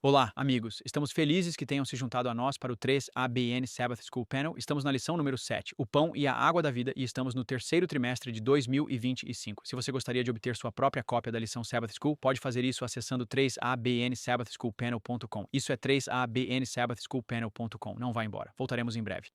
Olá, amigos. Estamos felizes que tenham se juntado a nós para o 3ABN Sabbath School Panel. Estamos na lição número 7, o pão e a água da vida, e estamos no terceiro trimestre de 2025. Se você gostaria de obter sua própria cópia da lição Sabbath School, pode fazer isso acessando 3abnsabbathschoolpanel.com. Isso é 3abnsabbathschoolpanel.com. Não vá embora. Voltaremos em breve.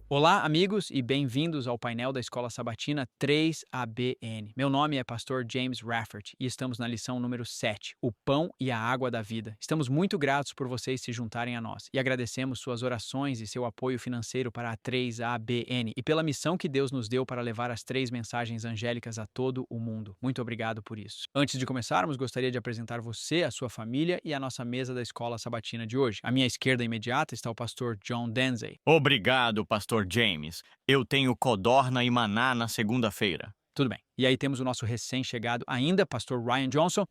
Olá, amigos, e bem-vindos ao painel da Escola Sabatina 3ABN. Meu nome é Pastor James Raffert e estamos na lição número 7, o pão e a água da vida. Estamos muito gratos por vocês se juntarem a nós e agradecemos suas orações e seu apoio financeiro para a 3ABN e pela missão que Deus nos deu para levar as três mensagens angélicas a todo o mundo. Muito obrigado por isso. Antes de começarmos, gostaria de apresentar você, a sua família e a nossa mesa da Escola Sabatina de hoje. À minha esquerda imediata está o pastor John Denzey. Obrigado, Pastor James. Eu tenho codorna e maná na segunda-feira. Tudo bem. E aí temos o nosso recém-chegado ainda, pastor Ryan Johnson.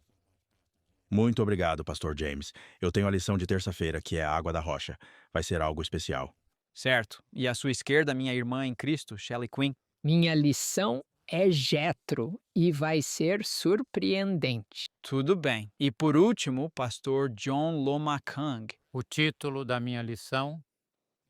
Muito obrigado, Pastor James. Eu tenho a lição de terça-feira, que é a água da rocha. Vai ser algo especial. Certo. E à sua esquerda, minha irmã em Cristo, Shelley Quinn. Minha lição é Jetro e vai ser surpreendente. Tudo bem. E por último, pastor John Lomakang. O título da minha lição: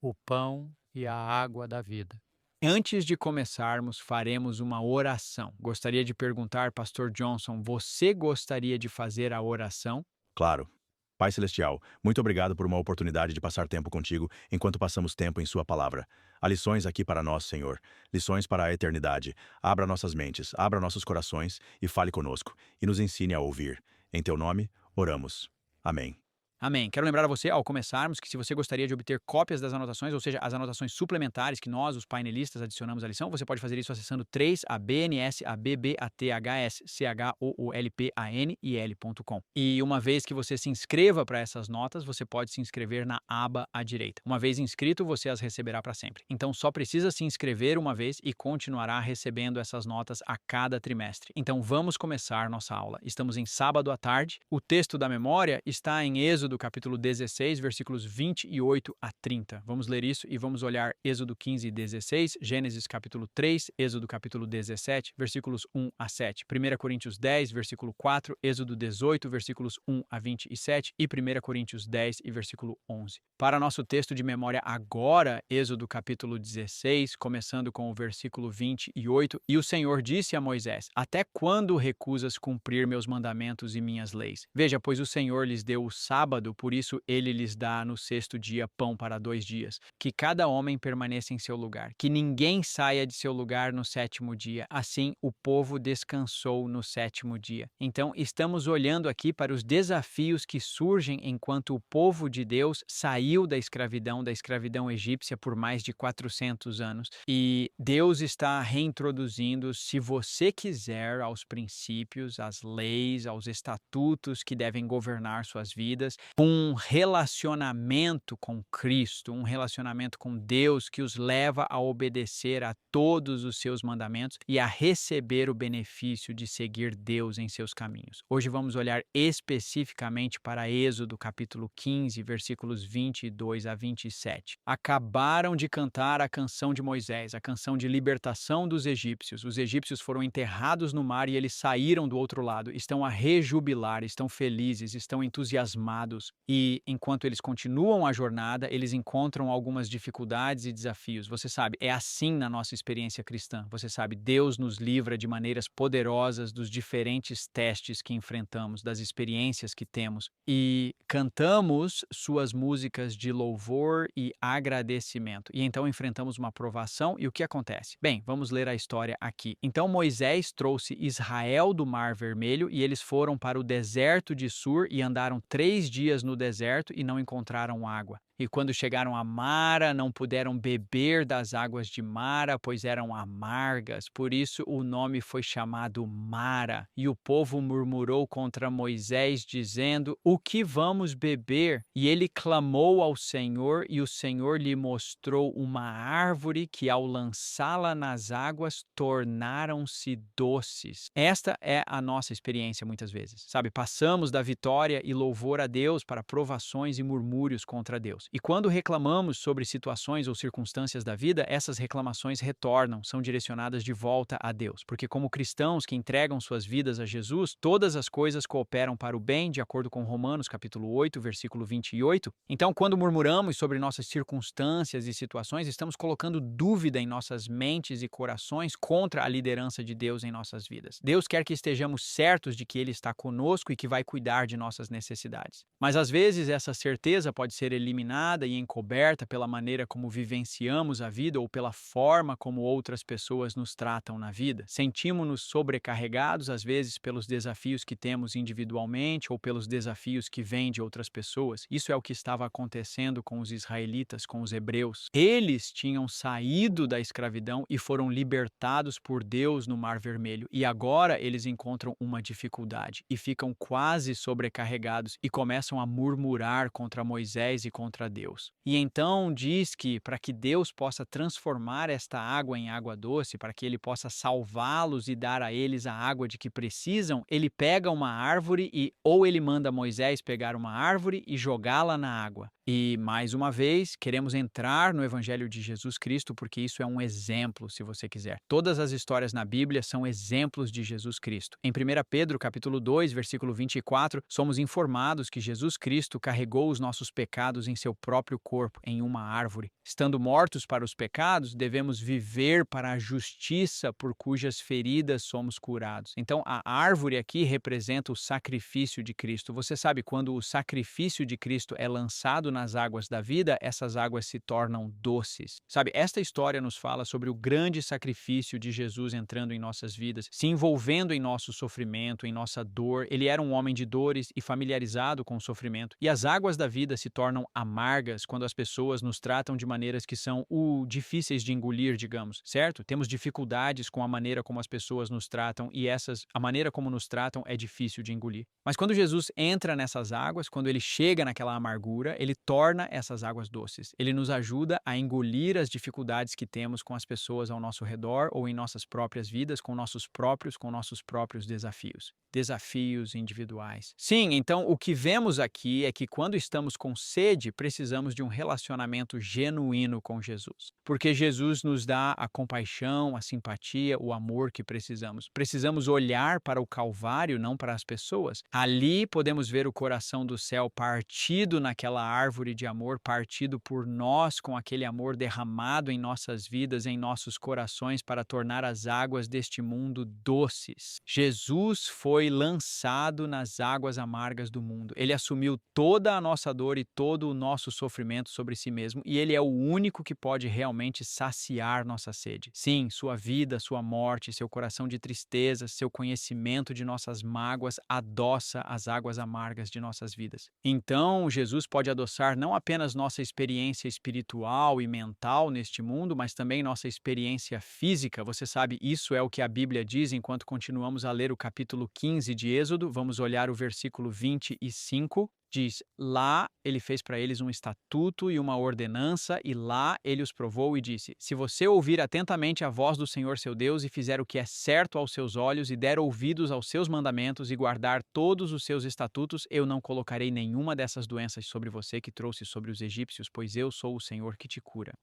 O pão e a água da vida. Antes de começarmos, faremos uma oração. Gostaria de perguntar, pastor Johnson, você gostaria de fazer a oração? Claro. Pai Celestial, muito obrigado por uma oportunidade de passar tempo contigo enquanto passamos tempo em Sua palavra. Há lições aqui para nós, Senhor. Lições para a eternidade. Abra nossas mentes, abra nossos corações e fale conosco. E nos ensine a ouvir. Em Teu nome, oramos. Amém. Amém. Quero lembrar a você, ao começarmos, que se você gostaria de obter cópias das anotações, ou seja, as anotações suplementares que nós, os painelistas, adicionamos à lição, você pode fazer isso acessando 3abnsabbathschoolpanel.com. E uma vez que você se inscreva para essas notas, você pode se inscrever na aba à direita. Uma vez inscrito, você as receberá para sempre. Então, só precisa se inscrever uma vez e continuará recebendo essas notas a cada trimestre. Então, vamos começar nossa aula. Estamos em sábado à tarde. O texto da memória está em Êxodo capítulo 16, versículos 28 a 30. Vamos ler isso e vamos olhar Êxodo 15 e 16, Gênesis capítulo 3, Êxodo capítulo 17, versículos 1 a 7, 1 Coríntios 10, versículo 4, Êxodo 18, versículos 1 a 27 e 1 Coríntios 10 e versículo 11. Para nosso texto de memória agora, Êxodo capítulo 16, começando com o versículo 28, e o Senhor disse a Moisés: Até quando recusas cumprir meus mandamentos e minhas leis? Veja, pois o Senhor lhes deu o sábado, por isso ele lhes dá no sexto dia pão para 2 dias. Que cada homem permaneça em seu lugar, que ninguém saia de seu lugar no sétimo dia. Assim o povo descansou no sétimo dia. Então estamos olhando aqui para os desafios que surgem enquanto o povo de Deus saiu da escravidão egípcia por mais de 400 anos. E Deus está reintroduzindo, se você quiser, aos princípios, às leis, aos estatutos que devem governar suas vidas, um relacionamento com Cristo, um relacionamento com Deus que os leva a obedecer a todos os seus mandamentos e a receber o benefício de seguir Deus em seus caminhos. Hoje vamos olhar especificamente para Êxodo capítulo 15, versículos 22 a 27. Acabaram de cantar a canção de Moisés, a canção de libertação dos egípcios. Os egípcios foram enterrados no mar e eles saíram do outro lado. Estão a rejubilar, estão felizes, estão entusiasmados. E enquanto eles continuam a jornada, eles encontram algumas dificuldades e desafios. Você sabe, é assim na nossa experiência cristã. Você sabe, Deus nos livra de maneiras poderosas dos diferentes testes que enfrentamos, das experiências que temos. E cantamos suas músicas de louvor e agradecimento. E então enfrentamos uma provação e o que acontece? Bem, vamos ler a história aqui. Então Moisés trouxe Israel do Mar Vermelho e eles foram para o deserto de Sur e andaram 3 dias no deserto e não encontraram água. E quando chegaram a Mara, não puderam beber das águas de Mara, pois eram amargas. Por isso o nome foi chamado Mara. E o povo murmurou contra Moisés, dizendo: O que vamos beber? E ele clamou ao Senhor, e o Senhor lhe mostrou uma árvore que, ao lançá-la nas águas, tornaram-se doces. Esta é a nossa experiência muitas vezes, sabe? Passamos da vitória e louvor a Deus para provações e murmúrios contra Deus. E quando reclamamos sobre situações ou circunstâncias da vida, essas reclamações retornam, são direcionadas de volta a Deus. Porque como cristãos que entregam suas vidas a Jesus, todas as coisas cooperam para o bem, de acordo com Romanos capítulo 8, versículo 28. Então, quando murmuramos sobre nossas circunstâncias e situações, estamos colocando dúvida em nossas mentes e corações contra a liderança de Deus em nossas vidas. Deus quer que estejamos certos de que Ele está conosco e que vai cuidar de nossas necessidades. Mas às vezes essa certeza pode ser eliminada e encoberta pela maneira como vivenciamos a vida ou pela forma como outras pessoas nos tratam na vida. Sentimos-nos sobrecarregados, às vezes, pelos desafios que temos individualmente ou pelos desafios que vêm de outras pessoas. Isso é o que estava acontecendo com os israelitas, com os hebreus. Eles tinham saído da escravidão e foram libertados por Deus no Mar Vermelho. E agora eles encontram uma dificuldade e ficam quase sobrecarregados e começam a murmurar contra Moisés e contra Deus. E então diz que para que Deus possa transformar esta água em água doce, para que Ele possa salvá-los e dar a eles a água de que precisam, Ele pega uma árvore ou Ele manda Moisés pegar uma árvore e jogá-la na água. E, mais uma vez, queremos entrar no Evangelho de Jesus Cristo porque isso é um exemplo, se você quiser. Todas as histórias na Bíblia são exemplos de Jesus Cristo. Em 1 Pedro, capítulo 2, versículo 24, somos informados que Jesus Cristo carregou os nossos pecados em seu próprio corpo, em uma árvore. Estando mortos para os pecados, devemos viver para a justiça por cujas feridas somos curados. Então, a árvore aqui representa o sacrifício de Cristo. Você sabe, quando o sacrifício de Cristo é lançado nas águas da vida, essas águas se tornam doces. Sabe, esta história nos fala sobre o grande sacrifício de Jesus entrando em nossas vidas, se envolvendo em nosso sofrimento, em nossa dor. Ele era um homem de dores e familiarizado com o sofrimento. E as águas da vida se tornam amargas quando as pessoas nos tratam de maneiras que são difíceis de engolir, digamos, certo? Temos dificuldades com a maneira como as pessoas nos tratam e a maneira como nos tratam é difícil de engolir. Mas quando Jesus entra nessas águas, quando ele chega naquela amargura, ele torna essas águas doces. Ele nos ajuda a engolir as dificuldades que temos com as pessoas ao nosso redor ou em nossas próprias vidas, com nossos próprios desafios. Desafios individuais. Sim, então o que vemos aqui é que quando estamos com sede, precisamos de um relacionamento genuíno com Jesus. Porque Jesus nos dá a compaixão, a simpatia, o amor que precisamos. Precisamos olhar para o Calvário, não para as pessoas. Ali podemos ver o coração do céu partido naquela árvore de amor, partido por nós com aquele amor derramado em nossas vidas, em nossos corações, para tornar as águas deste mundo doces. Jesus foi lançado nas águas amargas do mundo. Ele assumiu toda a nossa dor e todo o nosso sofrimento sobre si mesmo, e ele é o único que pode realmente saciar nossa sede. Sim, sua vida, sua morte, seu coração de tristeza, seu conhecimento de nossas mágoas adoça as águas amargas de nossas vidas. Então, Jesus pode adoçar não apenas nossa experiência espiritual e mental neste mundo, mas também nossa experiência física. Você sabe, isso é o que a Bíblia diz enquanto continuamos a ler o capítulo 15 de Êxodo. Vamos olhar o versículo 25. Diz: lá ele fez para eles um estatuto e uma ordenança, e lá ele os provou e disse: se você ouvir atentamente a voz do Senhor seu Deus e fizer o que é certo aos seus olhos e der ouvidos aos seus mandamentos e guardar todos os seus estatutos, eu não colocarei nenhuma dessas doenças sobre você que trouxe sobre os egípcios, pois eu sou o Senhor que te cura.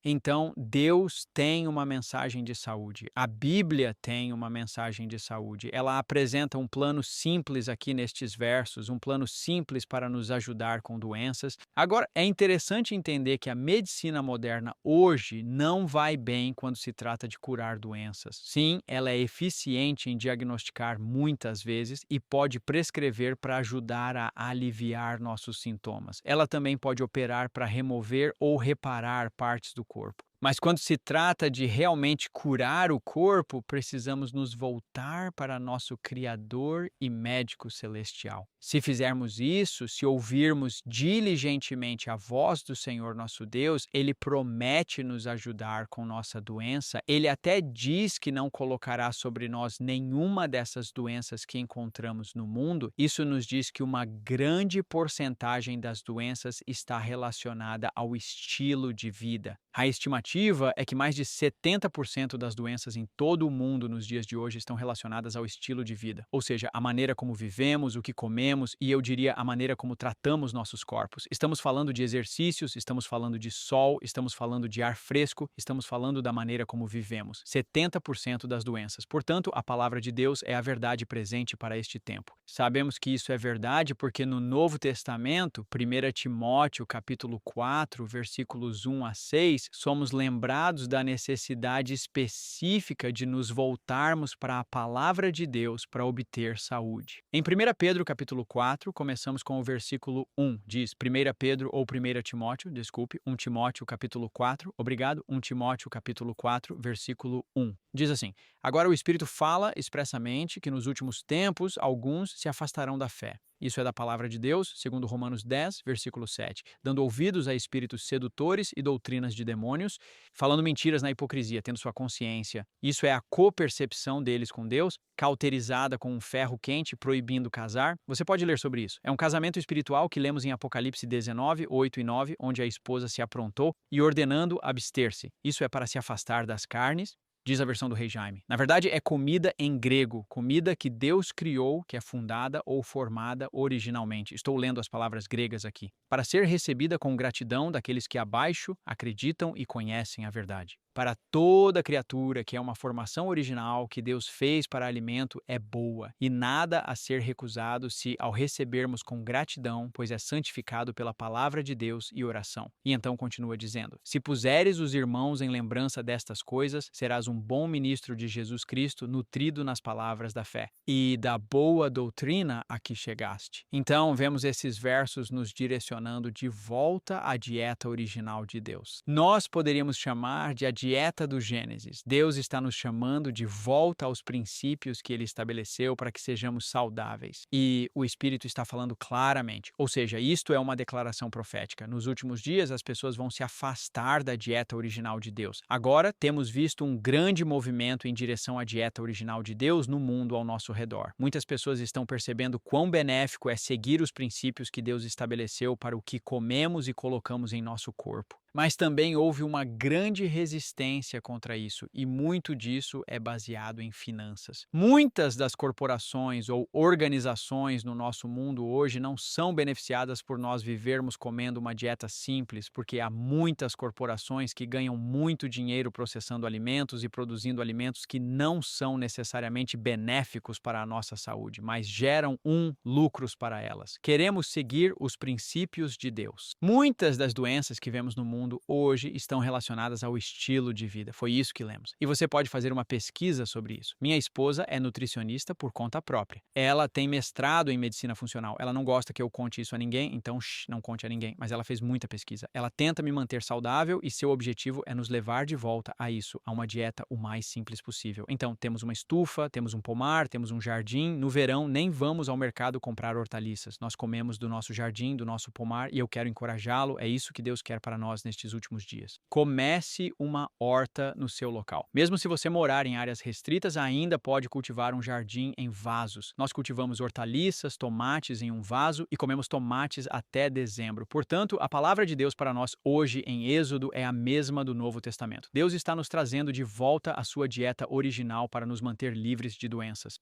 Então, Deus tem uma mensagem de saúde. A Bíblia tem uma mensagem de saúde. Ela apresenta um plano simples aqui nestes versos, um plano simples para nos ajudar com doenças. Agora, é interessante entender que a medicina moderna hoje não vai bem quando se trata de curar doenças. Sim, ela é eficiente em diagnosticar muitas vezes e pode prescrever para ajudar a aliviar nossos sintomas. Ela também pode operar para remover ou reparar partes do corpo. Mas quando se trata de realmente curar o corpo, precisamos nos voltar para nosso Criador e Médico Celestial. Se fizermos isso, se ouvirmos diligentemente a voz do Senhor nosso Deus, Ele promete nos ajudar com nossa doença. Ele até diz que não colocará sobre nós nenhuma dessas doenças que encontramos no mundo. Isso nos diz que uma grande porcentagem das doenças está relacionada ao estilo de vida. A estimativa é que mais de 70% das doenças em todo o mundo nos dias de hoje estão relacionadas ao estilo de vida, ou seja, a maneira como vivemos, o que comemos e, eu diria, a maneira como tratamos nossos corpos. Estamos falando de exercícios, estamos falando de sol, estamos falando de ar fresco, estamos falando da maneira como vivemos. 70% das doenças. Portanto, a palavra de Deus é a verdade presente para este tempo. Sabemos que isso é verdade porque no Novo Testamento, 1 Timóteo, capítulo 4, versículos 1 a 6, somos lembrados da necessidade específica de nos voltarmos para a palavra de Deus para obter saúde. Em 1 Pedro, capítulo 4, começamos com o versículo 1. Diz 1 Pedro ou 1 Timóteo, desculpe, 1 Timóteo, capítulo 4, obrigado, 1 Timóteo, capítulo 4, versículo 1. Diz assim: agora o Espírito fala expressamente que nos últimos tempos alguns se afastarão da fé. Isso é da palavra de Deus, segundo Romanos 10, versículo 7, dando ouvidos a espíritos sedutores e doutrinas de demônios, falando mentiras na hipocrisia, tendo sua consciência. Isso é a copercepção deles com Deus, cauterizada com um ferro quente, proibindo casar. Você pode ler sobre isso. É um casamento espiritual que lemos em Apocalipse 19, 8 e 9, onde a esposa se aprontou e ordenando abster-se. Isso é para se afastar das carnes, diz a versão do Rei Jaime. Na verdade, é comida em grego, comida que Deus criou, que é fundada ou formada originalmente. Estou lendo as palavras gregas aqui. Para ser recebida com gratidão daqueles que abaixo acreditam e conhecem a verdade. Para toda criatura que é uma formação original que Deus fez para alimento é boa, e nada a ser recusado se ao recebermos com gratidão, pois é santificado pela palavra de Deus e oração. E então continua dizendo: se puseres os irmãos em lembrança destas coisas, serás um bom ministro de Jesus Cristo, nutrido nas palavras da fé e da boa doutrina a que chegaste. Então vemos esses versos nos direcionando de volta à dieta original de Deus. Nós poderíamos chamar de a dieta do Gênesis. Deus está nos chamando de volta aos princípios que Ele estabeleceu para que sejamos saudáveis. E o Espírito está falando claramente. Ou seja, isto é uma declaração profética. Nos últimos dias, as pessoas vão se afastar da dieta original de Deus. Agora, temos visto um grande movimento em direção à dieta original de Deus no mundo ao nosso redor. Muitas pessoas estão percebendo quão benéfico é seguir os princípios que Deus estabeleceu para o que comemos e colocamos em nosso corpo. Mas também houve uma grande resistência contra isso, e muito disso é baseado em finanças. Muitas das corporações ou organizações no nosso mundo hoje não são beneficiadas por nós vivermos comendo uma dieta simples, porque há muitas corporações que ganham muito dinheiro processando alimentos e produzindo alimentos que não são necessariamente benéficos para a nossa saúde, mas geram lucros para elas. Queremos seguir os princípios de Deus. Muitas das doenças que vemos no mundo hoje estão relacionadas ao estilo de vida. Foi isso que lemos. E você pode fazer uma pesquisa sobre isso. Minha esposa é nutricionista por conta própria. Ela tem mestrado em medicina funcional. Ela não gosta que eu conte isso a ninguém, então não conte a ninguém. Mas ela fez muita pesquisa. Ela tenta me manter saudável e seu objetivo é nos levar de volta a isso, a uma dieta o mais simples possível. Então, temos uma estufa, temos um pomar, temos um jardim. No verão, nem vamos ao mercado comprar hortaliças. Nós comemos do nosso jardim, do nosso pomar, e eu quero encorajá-lo. É isso que Deus quer para nós nestes últimos dias. Comece uma horta no seu local. Mesmo se você morar em áreas restritas, ainda pode cultivar um jardim em vasos. Nós cultivamos hortaliças, tomates em um vaso e comemos tomates até dezembro. Portanto, a palavra de Deus para nós hoje em Êxodo é a mesma do Novo Testamento. Deus está nos trazendo de volta a sua dieta original para nos manter livres de doenças.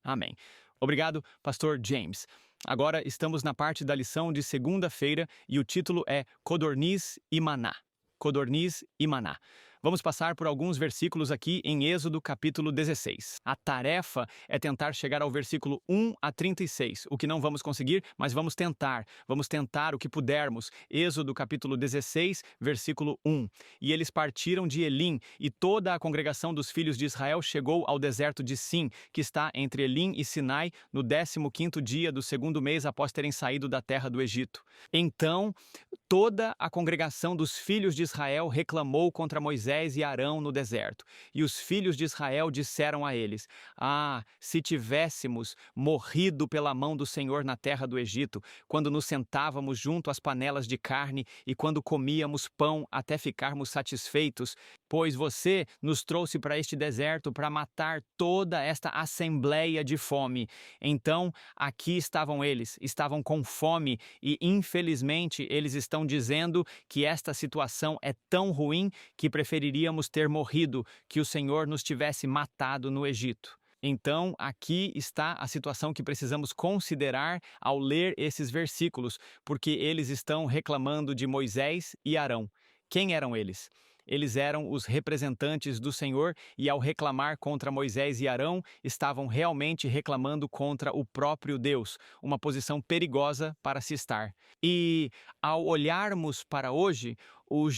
Amém. Obrigado, Pastor James. Agora estamos na parte da lição de segunda-feira e o título é Codorniz e Maná. Codorniz e Maná. Vamos passar por alguns versículos aqui em Êxodo capítulo 16. A tarefa é tentar chegar ao versículo 1 a 36, o que não vamos conseguir, mas vamos tentar o que pudermos. Êxodo capítulo 16, versículo 1. E eles partiram de Elim, e toda a congregação dos filhos de Israel chegou ao deserto de Sim, que está entre Elim e Sinai, no 15º dia do segundo mês após terem saído da terra do Egito. Então, toda a congregação dos filhos de Israel reclamou contra Moisés e Arão no deserto. E os filhos de Israel disseram a eles: Ah, se tivéssemos morrido pela mão do Senhor na terra do Egito, quando nos sentávamos junto às panelas de carne e quando comíamos pão até ficarmos satisfeitos, pois você nos trouxe para este deserto para matar toda esta assembleia de fome. Então, aqui estavam eles, estavam com fome e, infelizmente, eles estão dizendo que esta situação é tão ruim que preferiríamos ter morrido, que o Senhor nos tivesse matado no Egito. Então, aqui está a situação que precisamos considerar ao ler esses versículos, porque eles estão reclamando de Moisés e Arão. Quem eram eles? Eles eram os representantes do Senhor e, ao reclamar contra Moisés e Arão, estavam realmente reclamando contra o próprio Deus, uma posição perigosa para se estar. E, ao olharmos para hoje, o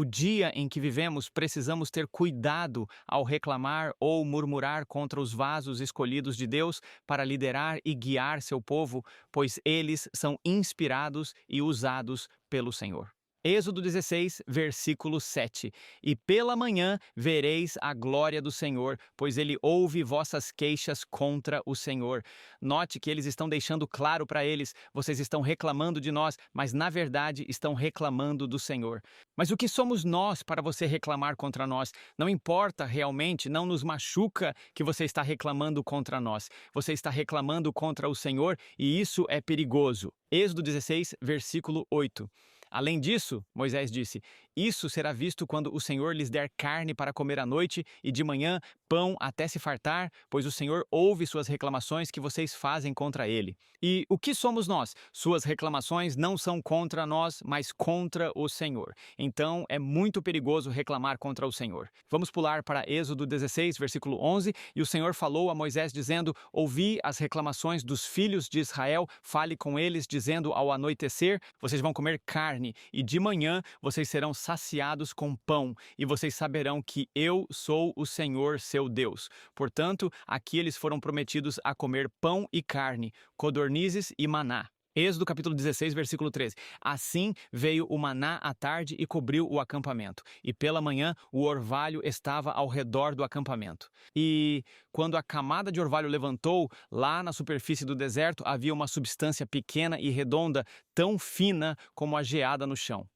dia em que vivemos, precisamos ter cuidado ao reclamar ou murmurar contra os vasos escolhidos de Deus para liderar e guiar seu povo, pois eles são inspirados e usados pelo Senhor. Êxodo 16, versículo 7. E pela manhã vereis a glória do Senhor, pois ele ouve vossas queixas contra o Senhor. Note que eles estão deixando claro para eles: vocês estão reclamando de nós, mas na verdade estão reclamando do Senhor. Mas o que somos nós para você reclamar contra nós? Não importa realmente, não nos machuca que você está reclamando contra nós. Você está reclamando contra o Senhor e isso é perigoso. Êxodo 16, versículo 8. Além disso, Moisés disse: isso será visto quando o Senhor lhes der carne para comer à noite e de manhã pão até se fartar, pois o Senhor ouve suas reclamações que vocês fazem contra ele. E o que somos nós? Suas reclamações não são contra nós, mas contra o Senhor. Então, é muito perigoso reclamar contra o Senhor. Vamos pular para Êxodo 16, versículo 11. E o Senhor falou a Moisés dizendo: ouvi as reclamações dos filhos de Israel, fale com eles dizendo: ao anoitecer, vocês vão comer carne e de manhã vocês serão saciados com pão, e vocês saberão que eu sou o Senhor, seu Deus. Portanto, aqui eles foram prometidos a comer pão e carne, codornizes e maná. Êxodo capítulo 16, versículo 13. Assim veio o maná à tarde e cobriu o acampamento, e pela manhã o orvalho estava ao redor do acampamento. E quando a camada de orvalho levantou, lá na superfície do deserto havia uma substância pequena e redonda, tão fina como a geada no chão.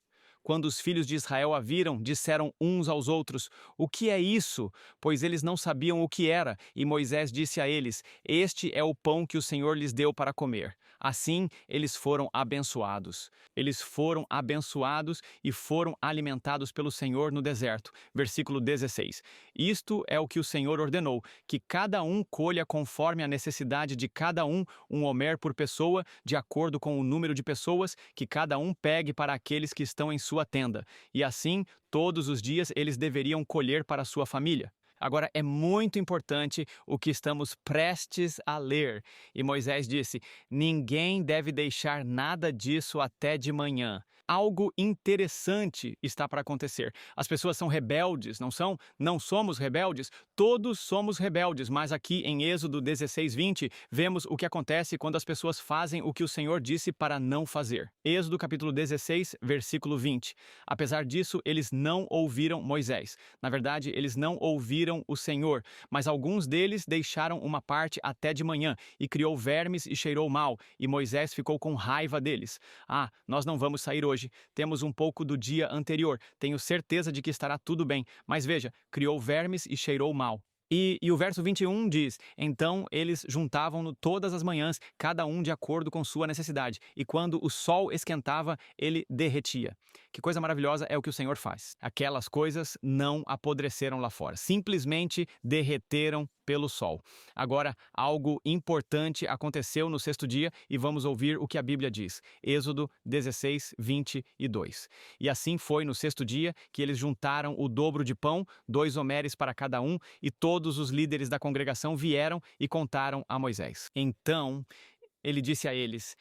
Quando os filhos de Israel a viram, disseram uns aos outros: o que é isso? Pois eles não sabiam o que era. E Moisés disse a eles: este é o pão que o Senhor lhes deu para comer. Assim, eles foram abençoados. Eles foram abençoados e foram alimentados pelo Senhor no deserto. Versículo 16. Isto é o que o Senhor ordenou, que cada um colha conforme a necessidade de cada um homer por pessoa, de acordo com o número de pessoas, que cada um pegue para aqueles que estão em sua tenda. E assim, todos os dias eles deveriam colher para a sua família. Agora, é muito importante o que estamos prestes a ler. E Moisés disse: ninguém deve deixar nada disso até de manhã. Algo interessante está para acontecer. As pessoas são rebeldes, não são? Não somos rebeldes? Todos somos rebeldes, mas aqui em Êxodo 16, 20, vemos o que acontece quando as pessoas fazem o que o Senhor disse para não fazer. Êxodo capítulo 16, versículo 20. Apesar disso, eles não ouviram Moisés. Na verdade, eles não ouviram o Senhor, mas alguns deles deixaram uma parte até de manhã e criou vermes e cheirou mal, e Moisés ficou com raiva deles. Ah, nós não vamos sair hoje. Temos um pouco do dia anterior. Tenho certeza de que estará tudo bem. Mas veja, criou vermes e cheirou mal. E o verso 21 diz, então eles juntavam-no todas as manhãs, cada um de acordo com sua necessidade, e quando o sol esquentava, ele derretia. Que coisa maravilhosa é o que o Senhor faz. Aquelas coisas não apodreceram lá fora, simplesmente derreteram pelo sol. Agora, algo importante aconteceu no sexto dia e vamos ouvir o que a Bíblia diz. Êxodo 16, 22. E assim foi no sexto dia que eles juntaram o dobro de pão, 2 homeres para cada um, e todos os líderes da congregação vieram e contaram a Moisés. Então, ele disse a eles,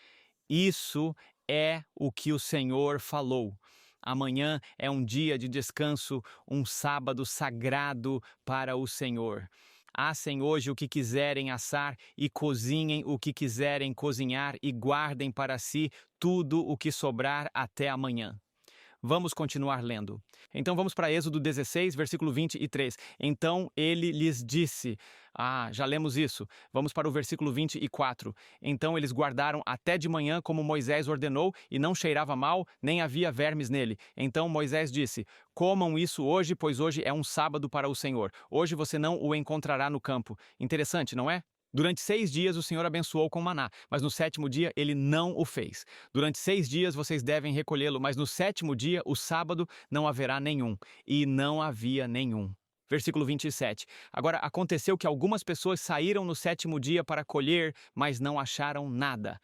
isso é o que o Senhor falou. Amanhã é um dia de descanso, um sábado sagrado para o Senhor. Assem hoje o que quiserem assar e cozinhem o que quiserem cozinhar e guardem para si tudo o que sobrar até amanhã. Vamos continuar lendo. Então vamos para Êxodo 16, versículo 23. Então ele lhes disse... já lemos isso. Vamos para o versículo 24. Então eles guardaram até de manhã como Moisés ordenou e não cheirava mal, nem havia vermes nele. Então Moisés disse, comam isso hoje, pois hoje é um sábado para o Senhor. Hoje você não o encontrará no campo. Interessante, não é? Durante 6 dias o Senhor abençoou com maná, mas no 7º dia ele não o fez. Durante 6 dias vocês devem recolhê-lo, mas no 7º dia, o sábado, não haverá nenhum. E não havia nenhum. Versículo 27. Agora, aconteceu que algumas pessoas saíram no 7º dia para colher, mas não acharam nada.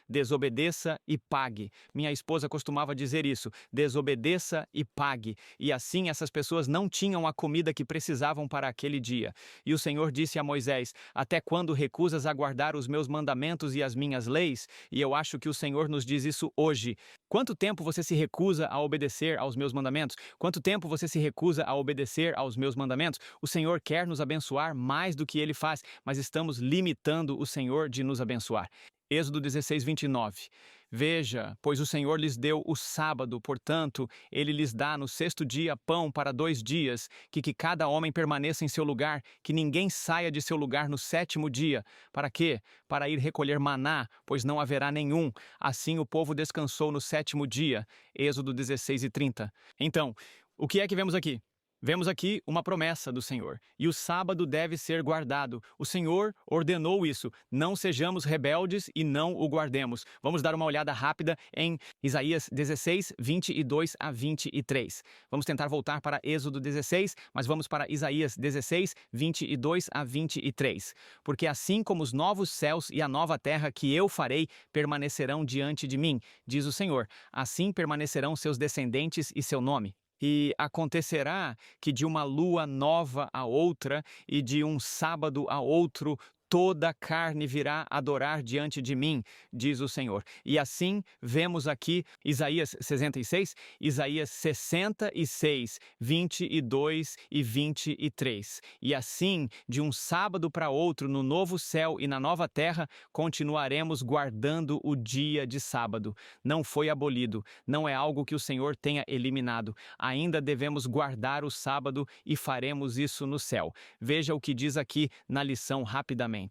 Desobedeça e pague. Minha esposa costumava dizer isso, desobedeça e pague. E assim essas pessoas não tinham a comida que precisavam para aquele dia. E o Senhor disse a Moisés, até quando recusas a guardar os meus mandamentos e as minhas leis? E eu acho que o Senhor nos diz isso hoje. Quanto tempo você se recusa a obedecer aos meus mandamentos? Quanto tempo você se recusa a obedecer aos meus mandamentos? O Senhor quer nos abençoar mais do que Ele faz, mas estamos limitando o Senhor de nos abençoar. Êxodo 16, 29. Veja, pois o Senhor lhes deu o sábado, portanto, Ele lhes dá no 6º dia pão para 2 dias, que cada homem permaneça em seu lugar, que ninguém saia de seu lugar no 7º dia. Para quê? Para ir recolher maná, pois não haverá nenhum. Assim o povo descansou no 7º dia. Êxodo 16 e 30. Então, o que é que vemos aqui? Vemos aqui uma promessa do Senhor, e o sábado deve ser guardado. O Senhor ordenou isso, não sejamos rebeldes e não o guardemos. Vamos dar uma olhada rápida em Isaías 16, 22 a 23. Vamos tentar voltar para Êxodo 16, mas vamos para Isaías 16, 22 a 23. Porque assim como os novos céus e a nova terra que eu farei permanecerão diante de mim, diz o Senhor, assim permanecerão seus descendentes e seu nome. E acontecerá que de uma lua nova a outra e de um sábado a outro, toda a carne virá adorar diante de mim, diz o Senhor. E assim vemos aqui Isaías 66, Isaías 66, 22 e 23. E assim, de um sábado para outro, no novo céu e na nova terra, continuaremos guardando o dia de sábado. Não foi abolido, não é algo que o Senhor tenha eliminado. Ainda devemos guardar o sábado e faremos isso no céu. Veja o que diz aqui na lição rapidamente.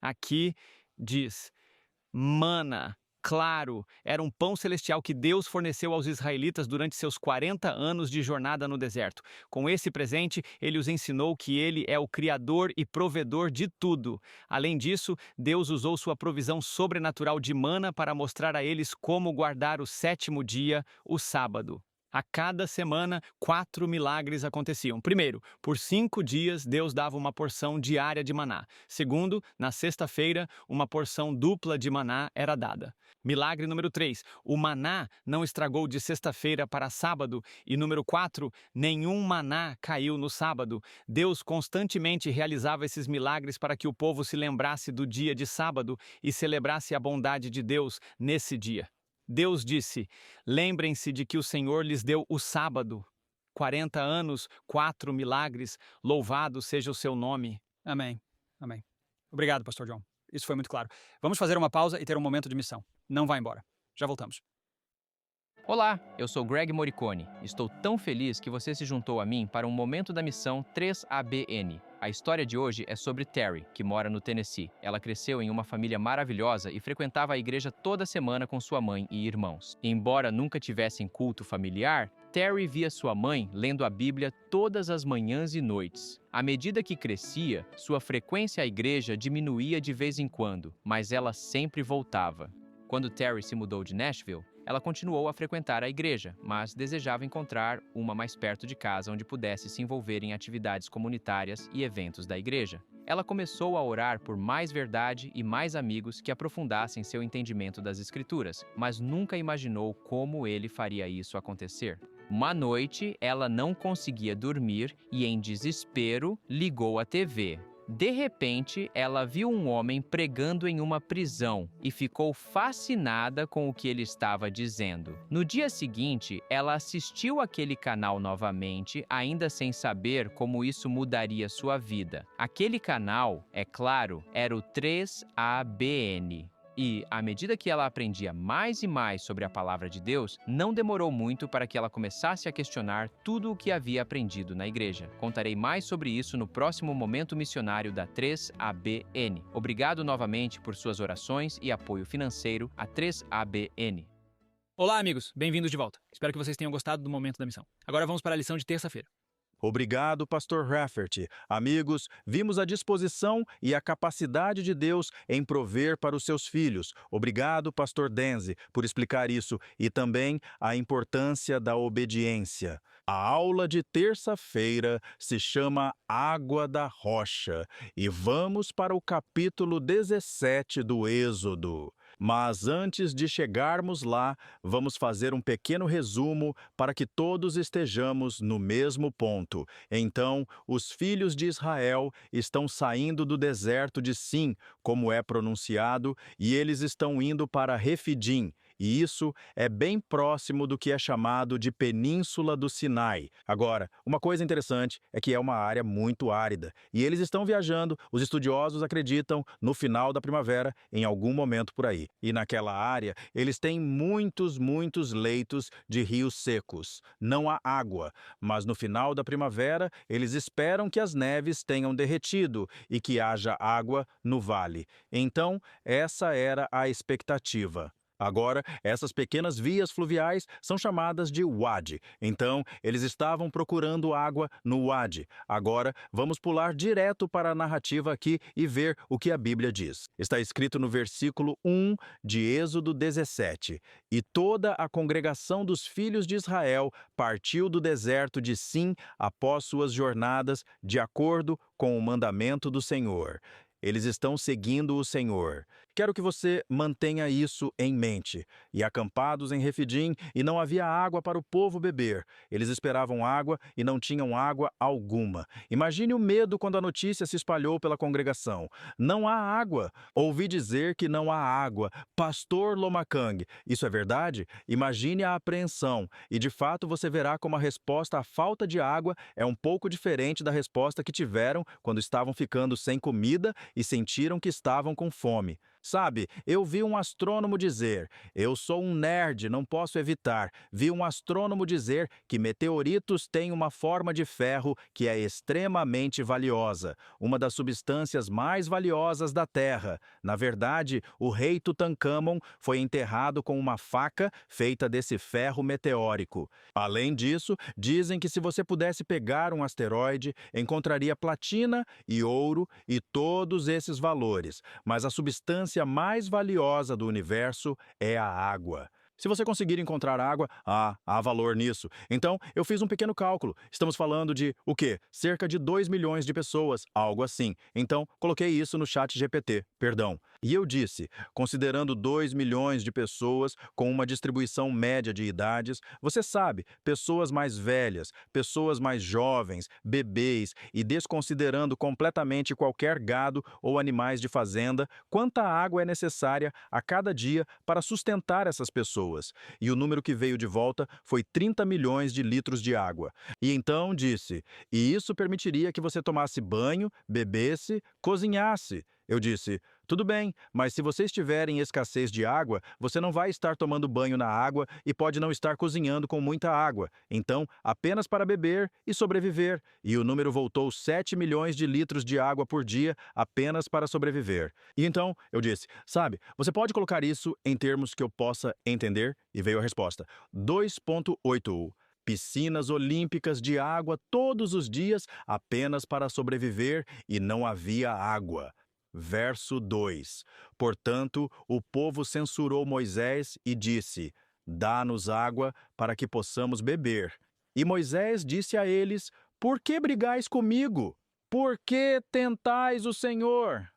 Aqui diz, mana, claro, era um pão celestial que Deus forneceu aos israelitas durante seus 40 anos de jornada no deserto. Com esse presente, ele os ensinou que ele é o criador e provedor de tudo. Além disso, Deus usou sua provisão sobrenatural de mana para mostrar a eles como guardar o 7º dia, o sábado. A cada semana, 4 milagres aconteciam. Primeiro, por 5 dias, Deus dava uma porção diária de maná. Segundo, na sexta-feira, uma porção dupla de maná era dada. Milagre número 3, o maná não estragou de sexta-feira para sábado. E número 4, nenhum maná caiu no sábado. Deus constantemente realizava esses milagres para que o povo se lembrasse do dia de sábado e celebrasse a bondade de Deus nesse dia. Deus disse, lembrem-se de que o Senhor lhes deu o sábado. 40 anos, 4 milagres, louvado seja o seu nome. Amém. Amém. Obrigado, Pastor John. Isso foi muito claro. Vamos fazer uma pausa e ter um momento de missão. Não vá embora. Já voltamos. Olá, eu sou Greg Morricone. Estou tão feliz que você se juntou a mim para um momento da missão 3ABN. A história de hoje é sobre Terry, que mora no Tennessee. Ela cresceu em uma família maravilhosa e frequentava a igreja toda semana com sua mãe e irmãos. Embora nunca tivessem culto familiar, Terry via sua mãe lendo a Bíblia todas as manhãs e noites. À medida que crescia, sua frequência à igreja diminuía de vez em quando, mas ela sempre voltava. Quando Terry se mudou de Nashville, ela continuou a frequentar a igreja, mas desejava encontrar uma mais perto de casa onde pudesse se envolver em atividades comunitárias e eventos da igreja. Ela começou a orar por mais verdade e mais amigos que aprofundassem seu entendimento das Escrituras, mas nunca imaginou como ele faria isso acontecer. Uma noite, ela não conseguia dormir e, em desespero, ligou a TV. De repente, ela viu um homem pregando em uma prisão e ficou fascinada com o que ele estava dizendo. No dia seguinte, ela assistiu aquele canal novamente, ainda sem saber como isso mudaria sua vida. Aquele canal, é claro, era o 3ABN. E, à medida que ela aprendia mais e mais sobre a palavra de Deus, não demorou muito para que ela começasse a questionar tudo o que havia aprendido na igreja. Contarei mais sobre isso no próximo Momento Missionário da 3ABN. Obrigado novamente por suas orações e apoio financeiro à 3ABN. Olá, amigos. Bem-vindos de volta. Espero que vocês tenham gostado do Momento da Missão. Agora vamos para a lição de terça-feira. Obrigado, Pastor Rafferty. Amigos, vimos a disposição e a capacidade de Deus em prover para os seus filhos. Obrigado, Pastor Denzi, por explicar isso e também a importância da obediência. A aula de terça-feira se chama Água da Rocha e vamos para o capítulo 17 do Êxodo. Mas antes de chegarmos lá, vamos fazer um pequeno resumo para que todos estejamos no mesmo ponto. Então, os filhos de Israel estão saindo do deserto de Sim, como é pronunciado, e eles estão indo para Refidim. E isso é bem próximo do que é chamado de Península do Sinai. Agora, uma coisa interessante é que é uma área muito árida. E eles estão viajando, os estudiosos acreditam, no final da primavera, em algum momento por aí. E naquela área, eles têm muitos leitos de rios secos. Não há água, mas no final da primavera, eles esperam que as neves tenham derretido e que haja água no vale. Então, essa era a expectativa. Agora, essas pequenas vias fluviais são chamadas de Wadi. Então, eles estavam procurando água no Wadi. Agora, vamos pular direto para a narrativa aqui e ver o que a Bíblia diz. Está escrito no versículo 1 de Êxodo 17. E toda a congregação dos filhos de Israel partiu do deserto de Sim após suas jornadas, de acordo com o mandamento do Senhor. Eles estão seguindo o Senhor. Quero que você mantenha isso em mente. E acampados em Refidim, e não havia água para o povo beber. Eles esperavam água e não tinham água alguma. Imagine o medo quando a notícia se espalhou pela congregação. Não há água. Ouvi dizer que não há água. Pastor Lomakang, isso é verdade? Imagine a apreensão. E de fato você verá como a resposta à falta de água é um pouco diferente da resposta que tiveram quando estavam ficando sem comida e sentiram que estavam com fome. Sabe, eu vi um astrônomo dizer, eu sou um nerd, não posso evitar, vi um astrônomo dizer que meteoritos têm uma forma de ferro que é extremamente valiosa, uma das substâncias mais valiosas da Terra. Na verdade, o rei Tutankhamon foi enterrado com uma faca feita desse ferro meteórico. Além disso, dizem que se você pudesse pegar um asteroide, encontraria platina e ouro e todos esses valores, mas a substância mais valiosa do universo é a água. Se você conseguir encontrar água, há valor nisso. Então, eu fiz um pequeno cálculo. Estamos falando de, o quê? Cerca de 2 milhões de pessoas, algo assim. Então, coloquei isso no chat GPT, perdão. E eu disse, considerando 2 milhões de pessoas com uma distribuição média de idades, você sabe, pessoas mais velhas, pessoas mais jovens, bebês e desconsiderando completamente qualquer gado ou animais de fazenda, quanta água é necessária a cada dia para sustentar essas pessoas. E o número que veio de volta foi 30 milhões de litros de água. E então disse, e isso permitiria que você tomasse banho, bebesse, cozinhasse. Eu disse, tudo bem, mas se você estiver em escassez de água, você não vai estar tomando banho na água e pode não estar cozinhando com muita água. Então, apenas para beber e sobreviver. E o número voltou 7 milhões de litros de água por dia apenas para sobreviver. E então, eu disse, sabe, você pode colocar isso em termos que eu possa entender? E veio a resposta, 2,8. piscinas olímpicas de água todos os dias apenas para sobreviver e não havia água. Verso 2. Portanto, o povo censurou Moisés e disse: Dá-nos água para que possamos beber. E Moisés disse a eles: Por que brigais comigo? Por que tentais o Senhor?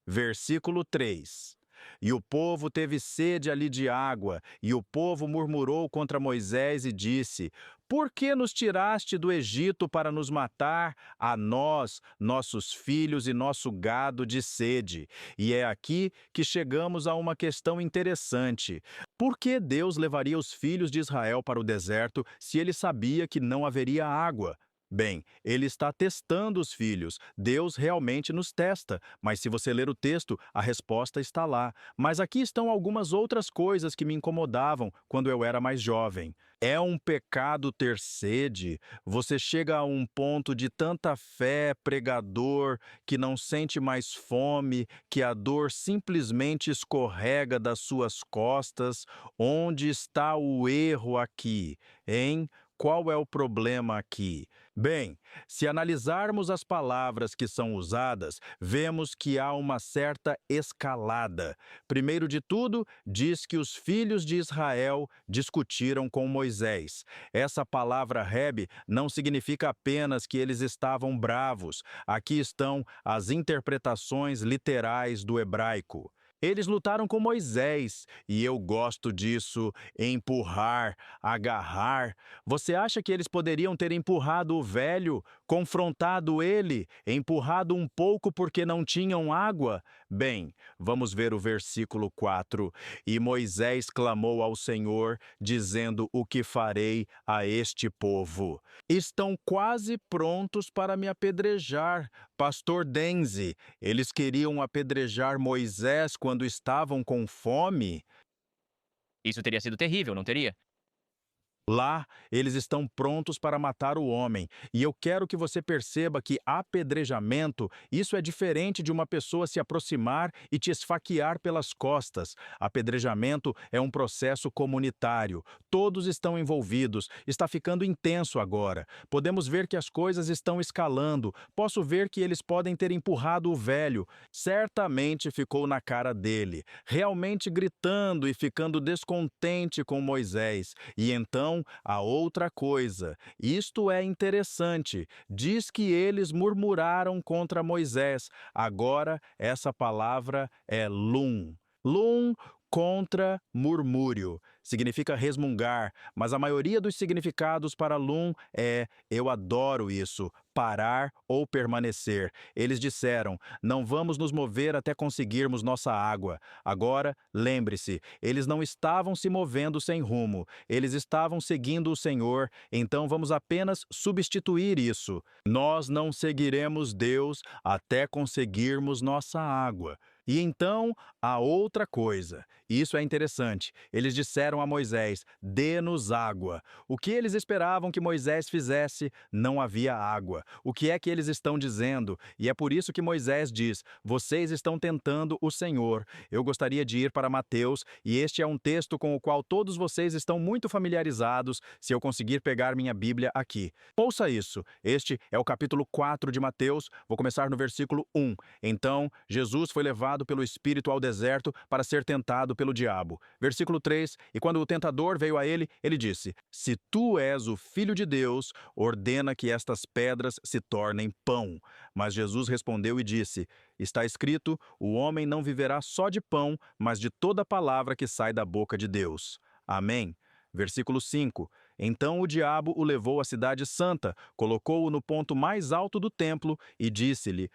Versículo 3. E o povo teve sede ali de água, e o povo murmurou contra Moisés e disse: Por que nos tiraste do Egito para nos matar, a nós, nossos filhos e nosso gado de sede? E é aqui que chegamos a uma questão interessante. Por que Deus levaria os filhos de Israel para o deserto se ele sabia que não haveria água? Bem, ele está testando os filhos. Deus realmente nos testa, mas se você ler o texto, a resposta está lá. Mas aqui estão algumas outras coisas que me incomodavam quando eu era mais jovem. É um pecado ter sede? Você chega a um ponto de tanta fé, pregador, que não sente mais fome, que a dor simplesmente escorrega das suas costas. Onde está o erro aqui, hein? Qual é o problema aqui? Bem, se analisarmos as palavras que são usadas, vemos que há uma certa escalada. Primeiro de tudo, diz que os filhos de Israel discutiram com Moisés. Essa palavra Reb não significa apenas que eles estavam bravos. Aqui estão as interpretações literais do hebraico. Eles lutaram com Moisés, e eu gosto disso, empurrar, agarrar. Você acha que eles poderiam ter empurrado o velho, confrontado ele, empurrado um pouco porque não tinham água? Bem, vamos ver o versículo 4. E Moisés clamou ao Senhor, dizendo: O que farei a este povo? Estão quase prontos para me apedrejar. Pastor Denzi, eles queriam apedrejar Moisés quando estavam com fome? Isso teria sido terrível, não teria? Lá, eles estão prontos para matar o homem. E eu quero que você perceba que apedrejamento, isso é diferente de uma pessoa se aproximar e te esfaquear pelas costas. Apedrejamento é um processo comunitário. Todos estão envolvidos. Está ficando intenso agora. Podemos ver que as coisas estão escalando. Posso ver que eles podem ter empurrado o velho. Certamente ficou na cara dele, realmente gritando e ficando descontente com Moisés. E então, a outra coisa, isto é interessante, diz que eles murmuraram contra Moisés. Agora, essa palavra é lum. Lum contra murmúrio. Significa resmungar, mas a maioria dos significados para lum é eu adoro isso, parar ou permanecer. Eles disseram: não vamos nos mover até conseguirmos nossa água. Agora, lembre-se, eles não estavam se movendo sem rumo, eles estavam seguindo o Senhor, então vamos apenas substituir isso. Nós não seguiremos Deus até conseguirmos nossa água. E então, a outra coisa. Isso é interessante. Eles disseram a Moisés: dê-nos água. O que eles esperavam que Moisés fizesse? Não havia água. O que é que eles estão dizendo? E é por isso que Moisés diz: vocês estão tentando o Senhor. Eu gostaria de ir para Mateus, e este é um texto com o qual todos vocês estão muito familiarizados, se eu conseguir pegar minha Bíblia aqui. Ouça isso. Este é o capítulo 4 de Mateus. Vou começar no versículo 1. Então, Jesus foi levado pelo Espírito ao deserto para ser tentado pelo diabo. Versículo 3. E quando o tentador veio a ele, ele disse: se tu és o Filho de Deus, ordena que estas pedras se tornem pão. Mas Jesus respondeu e disse: está escrito, o homem não viverá só de pão, mas de toda palavra que sai da boca de Deus. Amém. Versículo 5. Então o diabo o levou à cidade santa, colocou-o no ponto mais alto do templo e disse-lhe: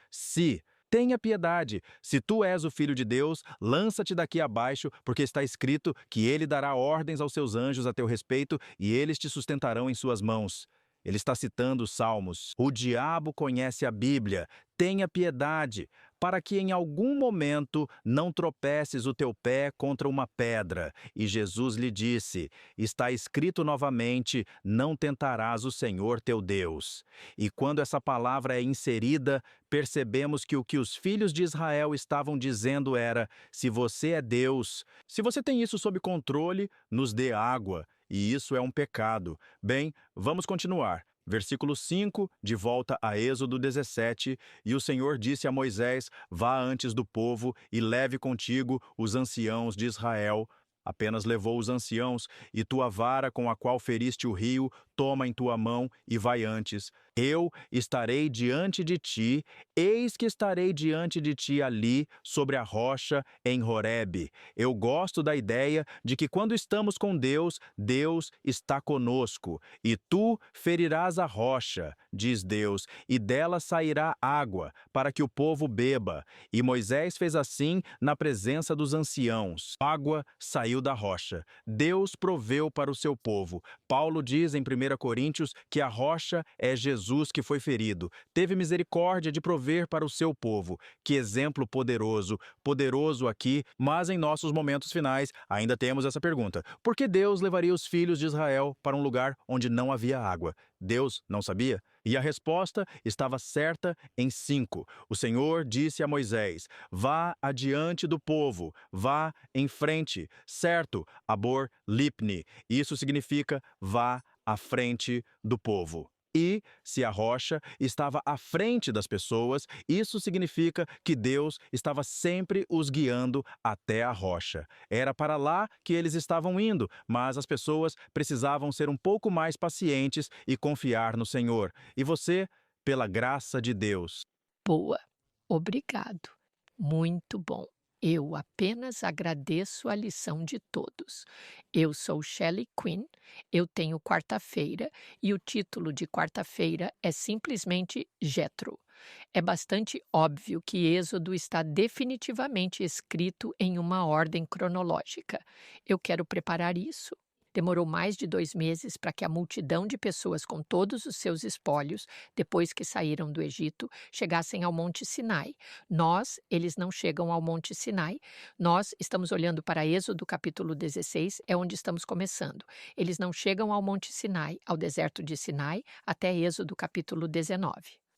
tenha piedade. Se tu és o Filho de Deus, lança-te daqui abaixo, porque está escrito que ele dará ordens aos seus anjos a teu respeito e eles te sustentarão em suas mãos. Ele está citando os Salmos. O diabo conhece a Bíblia. Tenha piedade, para que em algum momento não tropeces o teu pé contra uma pedra. E Jesus lhe disse: está escrito novamente, não tentarás o Senhor teu Deus. E quando essa palavra é inserida, percebemos que o que os filhos de Israel estavam dizendo era: se você é Deus, se você tem isso sob controle, nos dê água. e isso é um pecado. Bem, vamos continuar. Versículo 5, de volta a Êxodo 17, e o Senhor disse a Moisés: vá antes do povo e leve contigo os anciãos de Israel. Apenas levou os anciãos, e tua vara com a qual feriste o rio, toma em tua mão e vai antes. Eu estarei diante de ti, eis que estarei diante de ti ali, sobre a rocha, em Horebe. Eu gosto da ideia de que quando estamos com Deus, Deus está conosco. E tu ferirás a rocha, diz Deus, e dela sairá água, para que o povo beba. E Moisés fez assim na presença dos anciãos. Água saiu da rocha. Deus proveu para o seu povo. Paulo diz em 1 Coríntios que a rocha é Jesus que foi ferido. Teve misericórdia de prover para o seu povo. Que exemplo poderoso, poderoso aqui, mas em nossos momentos finais ainda temos essa pergunta: por que Deus levaria os filhos de Israel para um lugar onde não havia água? Deus não sabia? E a resposta estava certa em 5. O Senhor disse a Moisés: vá adiante do povo, vá em frente, certo, Abor Lipni. Isso significa vá à frente do povo. E, se a rocha estava à frente das pessoas, isso significa que Deus estava sempre os guiando até a rocha. Era para lá que eles estavam indo, mas as pessoas precisavam ser um pouco mais pacientes e confiar no Senhor. E você, pela graça de Deus. Boa. Obrigado. Muito bom. Eu apenas agradeço a lição de todos. Eu sou Shelley Quinn, eu tenho quarta-feira e o título de quarta-feira é simplesmente Jetro. É bastante óbvio que Êxodo está definitivamente escrito em uma ordem cronológica. Eu quero preparar isso. Demorou mais de 2 meses para que a multidão de pessoas com todos os seus espólios, depois que saíram do Egito, chegassem ao Monte Sinai. Eles não chegam ao Monte Sinai. Nós estamos olhando para Êxodo capítulo 16, é onde estamos começando. Eles não chegam ao Monte Sinai, ao deserto de Sinai, até Êxodo capítulo 19.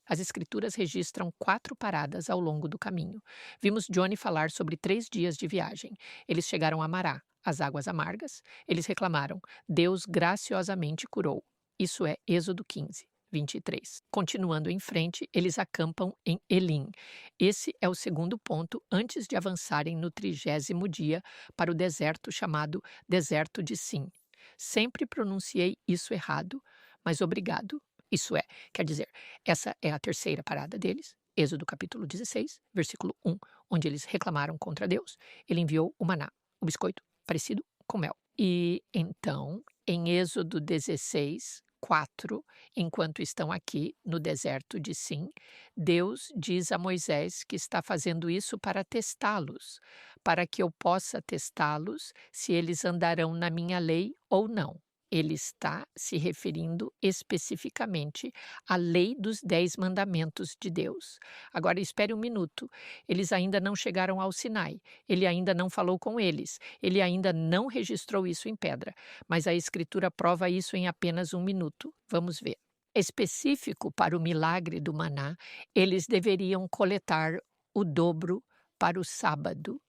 As escrituras registram 4 paradas ao longo do caminho. Vimos Johnny falar sobre 3 dias de viagem. Eles chegaram a Mará, as águas amargas. Eles reclamaram. Deus graciosamente curou. Isso é Êxodo 15, 23. Continuando em frente, eles acampam em Elim. Esse é o segundo ponto antes de avançarem no 30º dia para o deserto chamado Deserto de Sim. Sempre pronunciei isso errado, mas obrigado. Isso é, quer dizer, essa é a terceira parada deles. Êxodo capítulo 16, versículo 1, onde eles reclamaram contra Deus. Ele enviou o maná, o biscoito parecido com mel. E então, em Êxodo 16, 4, enquanto estão aqui no deserto de Sim, Deus diz a Moisés que está fazendo isso para testá-los, para que eu possa testá-los se eles andarão na minha lei ou não. Ele está se referindo especificamente à lei dos 10 mandamentos de Deus. Agora, espere um minuto. Eles ainda não chegaram ao Sinai. Ele ainda não falou com eles. Ele ainda não registrou isso em pedra. Mas a Escritura prova isso em apenas 1 minuto. Vamos ver. Específico para o milagre do maná, eles deveriam coletar o dobro para o sábado.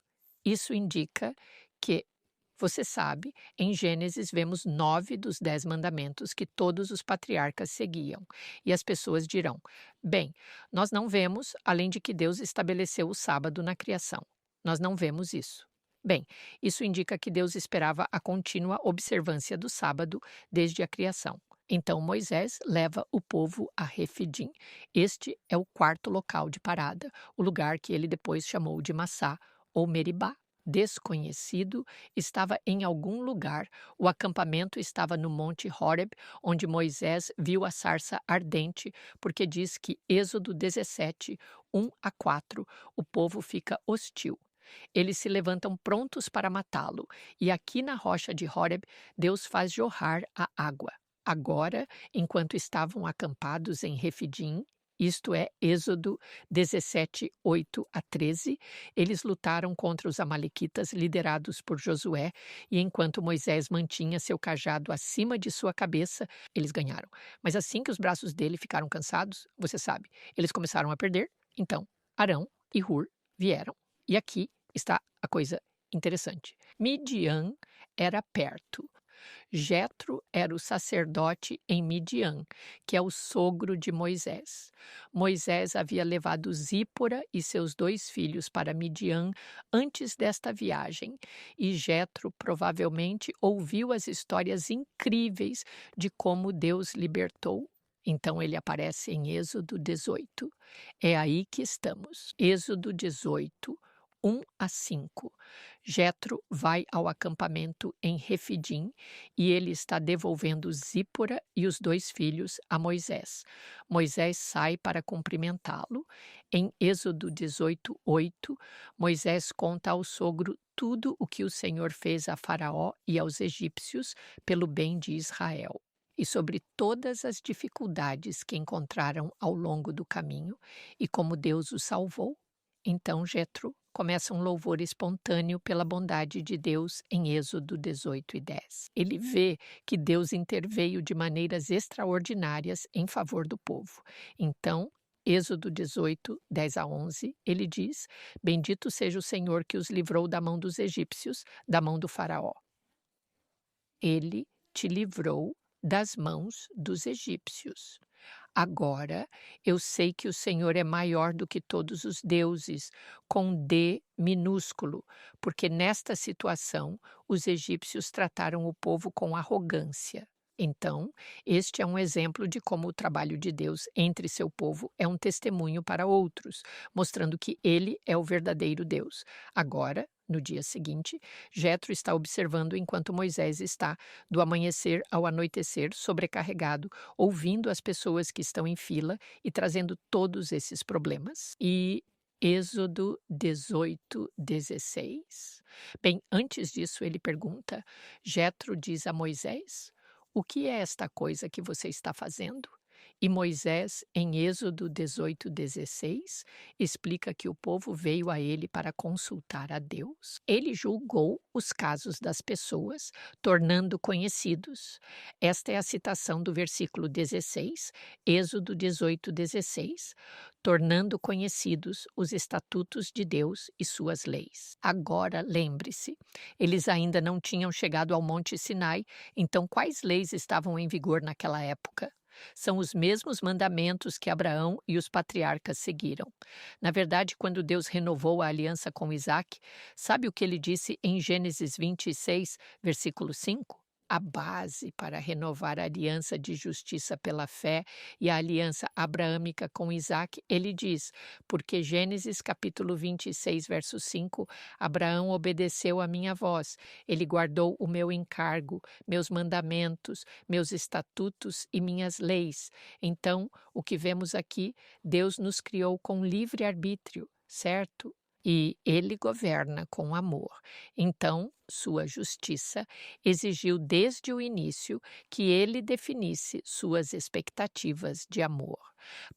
Isso indica que, você sabe, em Gênesis vemos 9 dos 10 mandamentos que todos os patriarcas seguiam. E as pessoas dirão, bem, nós não vemos, além de que Deus estabeleceu o sábado na criação. Nós não vemos isso. Bem, isso indica que Deus esperava a contínua observância do sábado desde a criação. Então Moisés leva o povo a Refidim. Este é o 4º local de parada, o lugar que ele depois chamou de Massá ou Meribá. Desconhecido, estava em algum lugar. O acampamento estava no Monte Horeb, onde Moisés viu a sarça ardente, porque diz que Êxodo 17, 1 a 4, o povo fica hostil. Eles se levantam prontos para matá-lo, e aqui na rocha de Horeb, Deus faz jorrar a água. Agora, enquanto estavam acampados em Refidim, isto é, Êxodo 17, 8 a 13, eles lutaram contra os amalequitas liderados por Josué, e enquanto Moisés mantinha seu cajado acima de sua cabeça, eles ganharam. Mas assim que os braços dele ficaram cansados, você sabe, eles começaram a perder. Então, Arão e Hur vieram. E aqui está a coisa interessante. Midian era perto. Jetro era o sacerdote em Midian, que é o sogro de Moisés. Moisés havia levado Zípora e seus 2 filhos para Midian antes desta viagem, e Jetro provavelmente ouviu as histórias incríveis de como Deus libertou. Então ele aparece em Êxodo 18. É aí que estamos. Êxodo 18, 1-5. Jetro vai ao acampamento em Refidim e ele está devolvendo Zípora e os 2 filhos a Moisés. Moisés sai para cumprimentá-lo. Em Êxodo 18, 8, Moisés conta ao sogro tudo o que o Senhor fez a Faraó e aos egípcios pelo bem de Israel, e sobre todas as dificuldades que encontraram ao longo do caminho e como Deus os salvou. Então Jetro começa um louvor espontâneo pela bondade de Deus em Êxodo 18 e 10. Ele vê que Deus interveio de maneiras extraordinárias em favor do povo. Então, Êxodo 18, 10-11, ele diz: Bendito seja o Senhor que os livrou da mão dos egípcios, da mão do faraó. Ele te livrou das mãos dos egípcios. Agora eu sei que o Senhor é maior do que todos os deuses, com D minúsculo, porque nesta situação os egípcios trataram o povo com arrogância. Então, este é um exemplo de como o trabalho de Deus entre seu povo é um testemunho para outros, mostrando que ele é o verdadeiro Deus. Agora, no dia seguinte, Jetro está observando enquanto Moisés está, do amanhecer ao anoitecer, sobrecarregado, ouvindo as pessoas que estão em fila e trazendo todos esses problemas. E Êxodo 18, 16. Bem, antes disso ele pergunta, Jetro diz a Moisés: O que é esta coisa que você está fazendo? E Moisés, em Êxodo 18, 16, explica que o povo veio a ele para consultar a Deus. Ele julgou os casos das pessoas, tornando conhecidos. Esta é a citação do versículo 16, Êxodo 18, 16, tornando conhecidos os estatutos de Deus e suas leis. Agora, lembre-se, eles ainda não tinham chegado ao Monte Sinai, então quais leis estavam em vigor naquela época? São os mesmos mandamentos que Abraão e os patriarcas seguiram. Na verdade, quando Deus renovou a aliança com Isaque, sabe o que ele disse em Gênesis 26, versículo 5? A base para renovar a aliança de justiça pela fé e a aliança abraâmica com Isaque, ele diz, porque Gênesis capítulo 26, verso 5, Abraão obedeceu a minha voz, ele guardou o meu encargo, meus mandamentos, meus estatutos e minhas leis. Então, o que vemos aqui, Deus nos criou com livre arbítrio, certo? E ele governa com amor. Então, sua justiça exigiu desde o início que ele definisse suas expectativas de amor.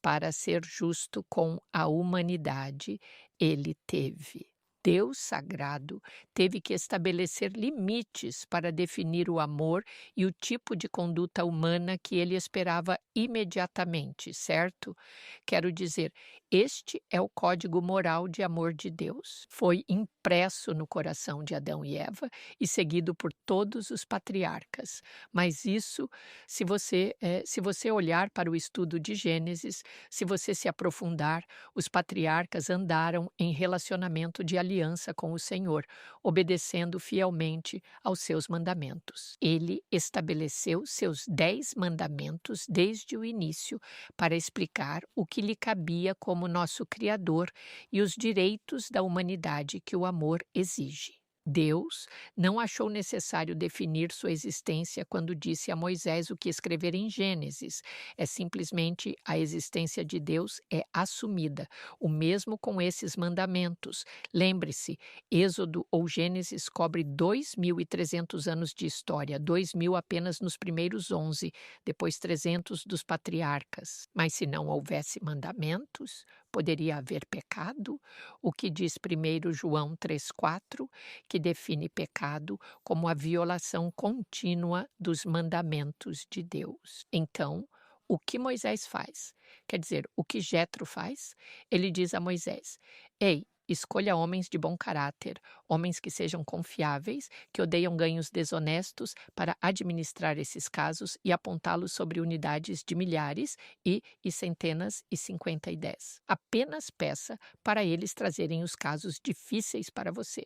Para ser justo com a humanidade, ele teve. Deus sagrado teve que estabelecer limites para definir o amor e o tipo de conduta humana que ele esperava imediatamente, certo? Quero dizer, este é o código moral de amor de Deus. Foi impresso no coração de Adão e Eva e seguido por todos os patriarcas. Mas isso, se você olhar para o estudo de Gênesis, se você se aprofundar, os patriarcas andaram em relacionamento de aliança com o Senhor, obedecendo fielmente aos seus mandamentos. Ele estabeleceu seus 10 mandamentos desde o início para explicar o que lhe cabia como nosso Criador e os direitos da humanidade que o amor exige. Deus não achou necessário definir sua existência quando disse a Moisés o que escrever em Gênesis. É simplesmente a existência de Deus é assumida, o mesmo com esses mandamentos. Lembre-se, Êxodo ou Gênesis cobre 2.300 anos de história, 2.000 apenas nos primeiros 11, depois 300 dos patriarcas. Mas se não houvesse mandamentos, poderia haver pecado? O que diz 1 João 3,4, que define pecado como a violação contínua dos mandamentos de Deus. Então, o que Moisés faz? Quer dizer, o que Jetro faz? Ele diz a Moisés, ei, Escolha homens de bom caráter, homens que sejam confiáveis, que odeiam ganhos desonestos, para administrar esses casos e apontá-los sobre unidades de milhares e centenas e 50 e 10. Apenas peça para eles trazerem os casos difíceis para você.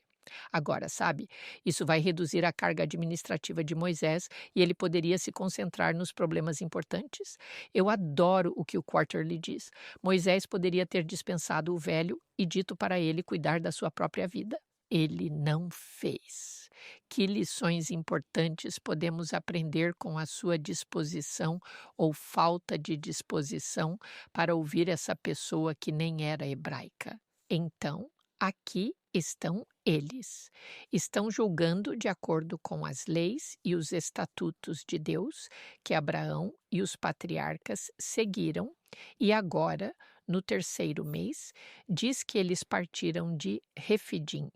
Agora, sabe, isso vai reduzir a carga administrativa de Moisés e ele poderia se concentrar nos problemas importantes. Eu adoro o que o Quarterly diz. Moisés poderia ter dispensado o velho e dito para ele cuidar da sua própria vida. Ele não fez. Que lições importantes podemos aprender com a sua disposição ou falta de disposição para ouvir essa pessoa que nem era hebraica? Então, aqui estão eles. Estão julgando de acordo com as leis e os estatutos de Deus que Abraão e os patriarcas seguiram, e agora, no terceiro mês, diz que eles partiram de Refidim.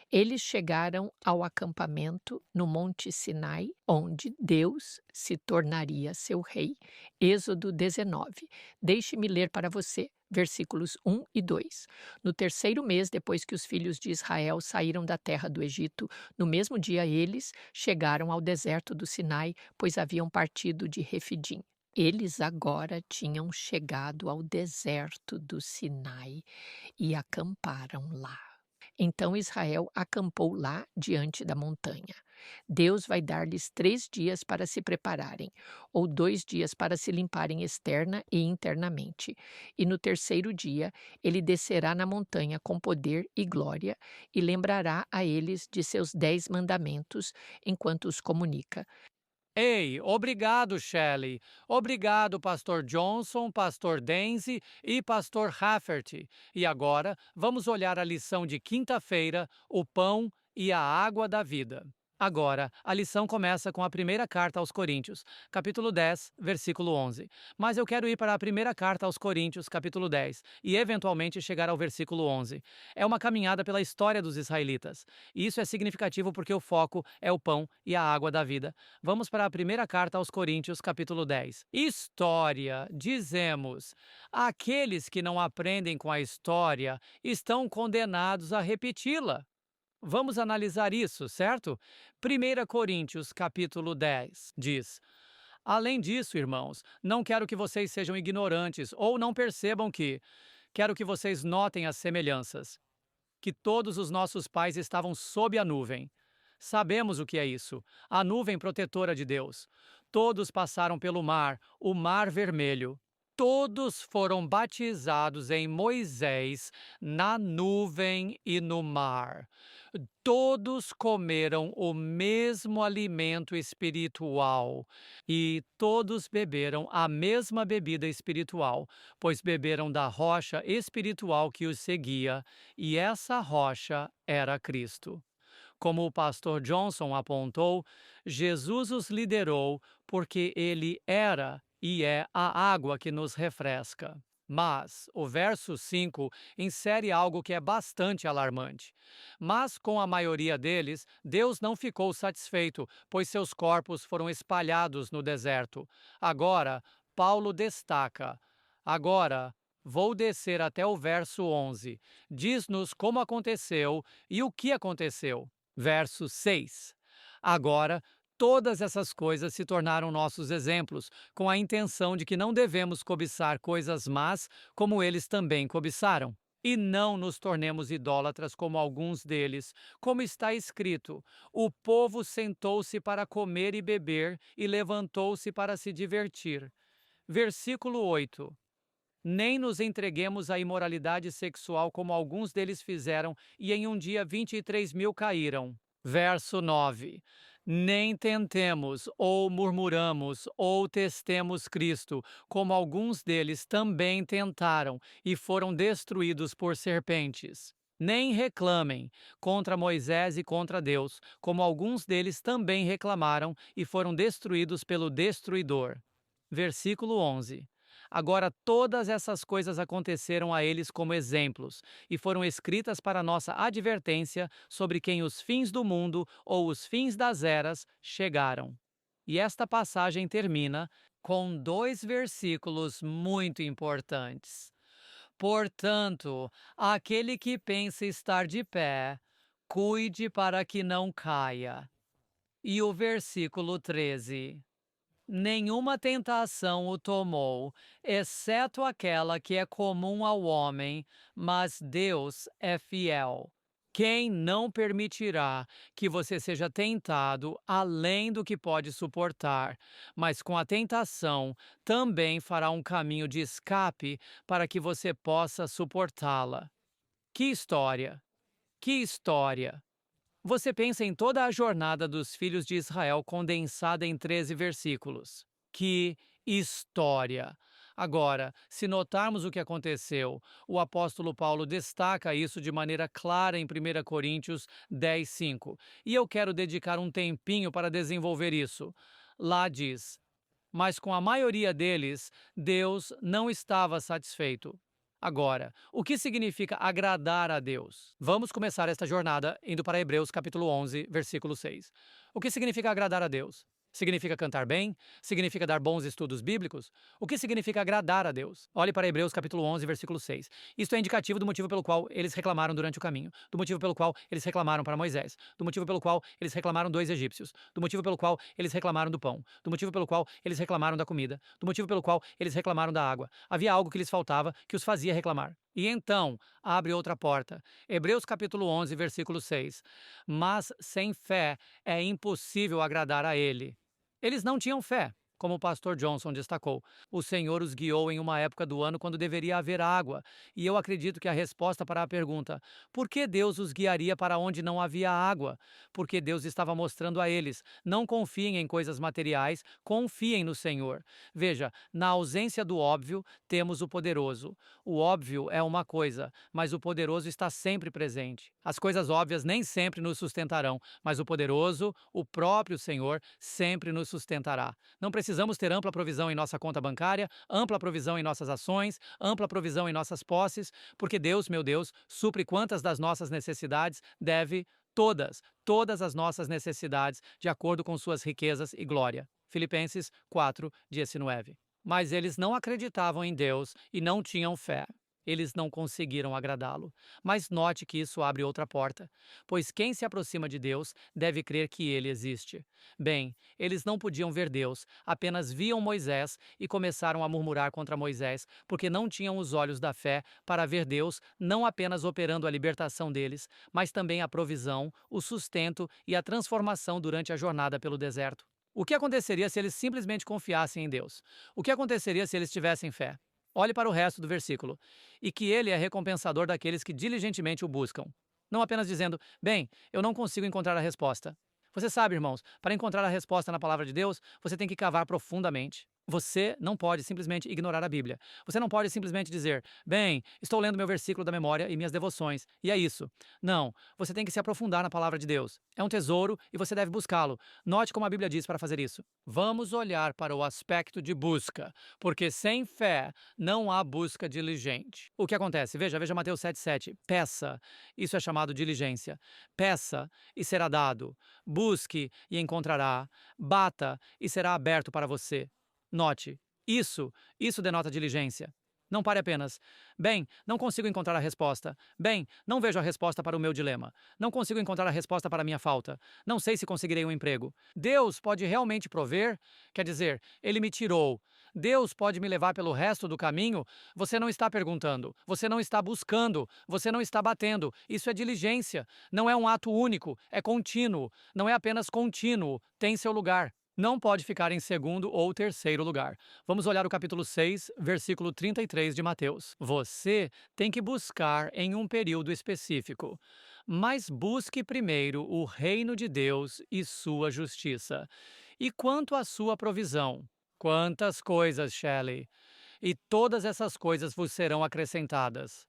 Eles chegaram ao acampamento no Monte Sinai, onde Deus se tornaria seu rei. Êxodo 19. Deixe-me ler para você. Versículos 1 e 2. No terceiro mês, depois que os filhos de Israel saíram da terra do Egito, no mesmo dia eles chegaram ao deserto do Sinai, pois haviam partido de Refidim. Eles agora tinham chegado ao deserto do Sinai e acamparam lá. Então Israel acampou lá diante da montanha. Deus vai dar-lhes 3 dias para se prepararem, ou 2 dias para se limparem externa e internamente. E no terceiro dia ele descerá na montanha com poder e glória e lembrará a eles de seus 10 mandamentos enquanto os comunica. Ei, obrigado, Shelley. Obrigado, Pastor Johnson, Pastor Denzi e Pastor Rafferty. E agora, vamos olhar a lição de quinta-feira, o pão e a água da vida. Agora, a lição começa com a primeira carta aos Coríntios, capítulo 10, versículo 11. Mas eu quero ir para a primeira carta aos Coríntios, capítulo 10, e eventualmente chegar ao versículo 11. É uma caminhada pela história dos israelitas. E isso é significativo porque o foco é o pão e a água da vida. Vamos para a primeira carta aos Coríntios, capítulo 10. História, dizemos. Aqueles que não aprendem com a história estão condenados a repeti-la. Vamos analisar isso, certo? 1 Coríntios, capítulo 10, diz: Além disso, irmãos, não quero que vocês sejam ignorantes ou não percebam que... Quero que vocês notem as semelhanças. Que todos os nossos pais estavam sob a nuvem. Sabemos o que é isso, a nuvem protetora de Deus. Todos passaram pelo mar, o Mar Vermelho. Todos foram batizados em Moisés, na nuvem e no mar. Todos comeram o mesmo alimento espiritual e todos beberam a mesma bebida espiritual, pois beberam da rocha espiritual que os seguia, e essa rocha era Cristo. Como o pastor Johnson apontou, Jesus os liderou porque ele era e é a água que nos refresca. Mas o verso 5 insere algo que é bastante alarmante. Mas com a maioria deles, Deus não ficou satisfeito, pois seus corpos foram espalhados no deserto. Agora, Paulo destaca: agora, vou descer até o verso 11. Diz-nos como aconteceu e o que aconteceu. Verso 6. Agora, todas essas coisas se tornaram nossos exemplos, com a intenção de que não devemos cobiçar coisas más, como eles também cobiçaram. E não nos tornemos idólatras como alguns deles, como está escrito: o povo sentou-se para comer e beber e levantou-se para se divertir. Versículo 8. Nem nos entreguemos à imoralidade sexual como alguns deles fizeram, e em um dia 23.000 caíram. Verso 9. Nem tentemos, ou murmuramos, ou testemos Cristo, como alguns deles também tentaram, e foram destruídos por serpentes. Nem reclamem contra Moisés e contra Deus, como alguns deles também reclamaram, e foram destruídos pelo destruidor. Versículo 11. Agora todas essas coisas aconteceram a eles como exemplos, e foram escritas para nossa advertência sobre quem os fins do mundo ou os fins das eras chegaram. E esta passagem termina com 2 versículos muito importantes. Portanto, aquele que pensa estar de pé, cuide para que não caia. E o versículo 13. Nenhuma tentação o tomou, exceto aquela que é comum ao homem, mas Deus é fiel. Quem não permitirá que você seja tentado além do que pode suportar, mas com a tentação também fará um caminho de escape para que você possa suportá-la. Que história! Que história! Você pensa em toda a jornada dos filhos de Israel condensada em 13 versículos. Que história! Agora, se notarmos o que aconteceu, o apóstolo Paulo destaca isso de maneira clara em 1 Coríntios 10:5. E eu quero dedicar um tempinho para desenvolver isso. Lá diz: Mas com a maioria deles, Deus não estava satisfeito. Agora, o que significa agradar a Deus? Vamos começar esta jornada indo para Hebreus capítulo 11, versículo 6. O que significa agradar a Deus? Significa cantar bem? Significa dar bons estudos bíblicos? O que significa agradar a Deus? Olhe para Hebreus capítulo 11, versículo 6. Isto é indicativo do motivo pelo qual eles reclamaram durante o caminho, do motivo pelo qual eles reclamaram para Moisés, do motivo pelo qual eles reclamaram dos egípcios, do motivo pelo qual eles reclamaram do pão, do motivo pelo qual eles reclamaram da comida, do motivo pelo qual eles reclamaram da água. Havia algo que lhes faltava que os fazia reclamar. E então, abre outra porta. Hebreus capítulo 11, versículo 6. Mas sem fé é impossível agradar a Ele. Eles não tinham fé, como o pastor Johnson destacou. O Senhor os guiou em uma época do ano quando deveria haver água. E eu acredito que a resposta para a pergunta, por que Deus os guiaria para onde não havia água? Porque Deus estava mostrando a eles, não confiem em coisas materiais, confiem no Senhor. Veja, na ausência do óbvio, temos o poderoso. O óbvio é uma coisa, mas o poderoso está sempre presente. As coisas óbvias nem sempre nos sustentarão, mas o poderoso, o próprio Senhor, sempre nos sustentará. Não precisamos ter ampla provisão em nossa conta bancária, ampla provisão em nossas ações, ampla provisão em nossas posses, porque Deus, meu Deus, supre quantas das nossas necessidades deve, todas as nossas necessidades, de acordo com suas riquezas e glória. Filipenses 4:19. Mas eles não acreditavam em Deus e não tinham fé. Eles não conseguiram agradá-lo. Mas note que isso abre outra porta, pois quem se aproxima de Deus deve crer que ele existe. Bem, eles não podiam ver Deus, apenas viam Moisés e começaram a murmurar contra Moisés, porque não tinham os olhos da fé para ver Deus não apenas operando a libertação deles, mas também a provisão, o sustento e a transformação durante a jornada pelo deserto. O que aconteceria se eles simplesmente confiassem em Deus? O que aconteceria se eles tivessem fé? Olhe para o resto do versículo. E que ele é recompensador daqueles que diligentemente o buscam. Não apenas dizendo, bem, eu não consigo encontrar a resposta. Você sabe, irmãos, para encontrar a resposta na palavra de Deus, você tem que cavar profundamente. Você não pode simplesmente ignorar a Bíblia. Você não pode simplesmente dizer, bem, estou lendo meu versículo da memória e minhas devoções, e é isso. Não, você tem que se aprofundar na palavra de Deus. É um tesouro e você deve buscá-lo. Note como a Bíblia diz para fazer isso. Vamos olhar para o aspecto de busca, porque sem fé não há busca diligente. O que acontece? Veja Mateus 7:7. Peça, isso é chamado diligência. Peça e será dado. Busque e encontrará. Bata e será aberto para você. Note, isso denota diligência. Não pare apenas. Bem, não consigo encontrar a resposta. Bem, não vejo a resposta para o meu dilema. Não consigo encontrar a resposta para a minha falta. Não sei se conseguirei um emprego. Deus pode realmente prover? Quer dizer, Ele me tirou. Deus pode me levar pelo resto do caminho? Você não está perguntando. Você não está buscando. Você não está batendo. Isso é diligência. Não é um ato único. É contínuo. Não é apenas contínuo. Tem seu lugar. Não pode ficar em segundo ou terceiro lugar. Vamos olhar o capítulo 6, versículo 33 de Mateus. Você tem que buscar em um período específico. Mas busque primeiro o reino de Deus e sua justiça. E quanto à sua provisão? Quantas coisas, Shelley! E todas essas coisas vos serão acrescentadas.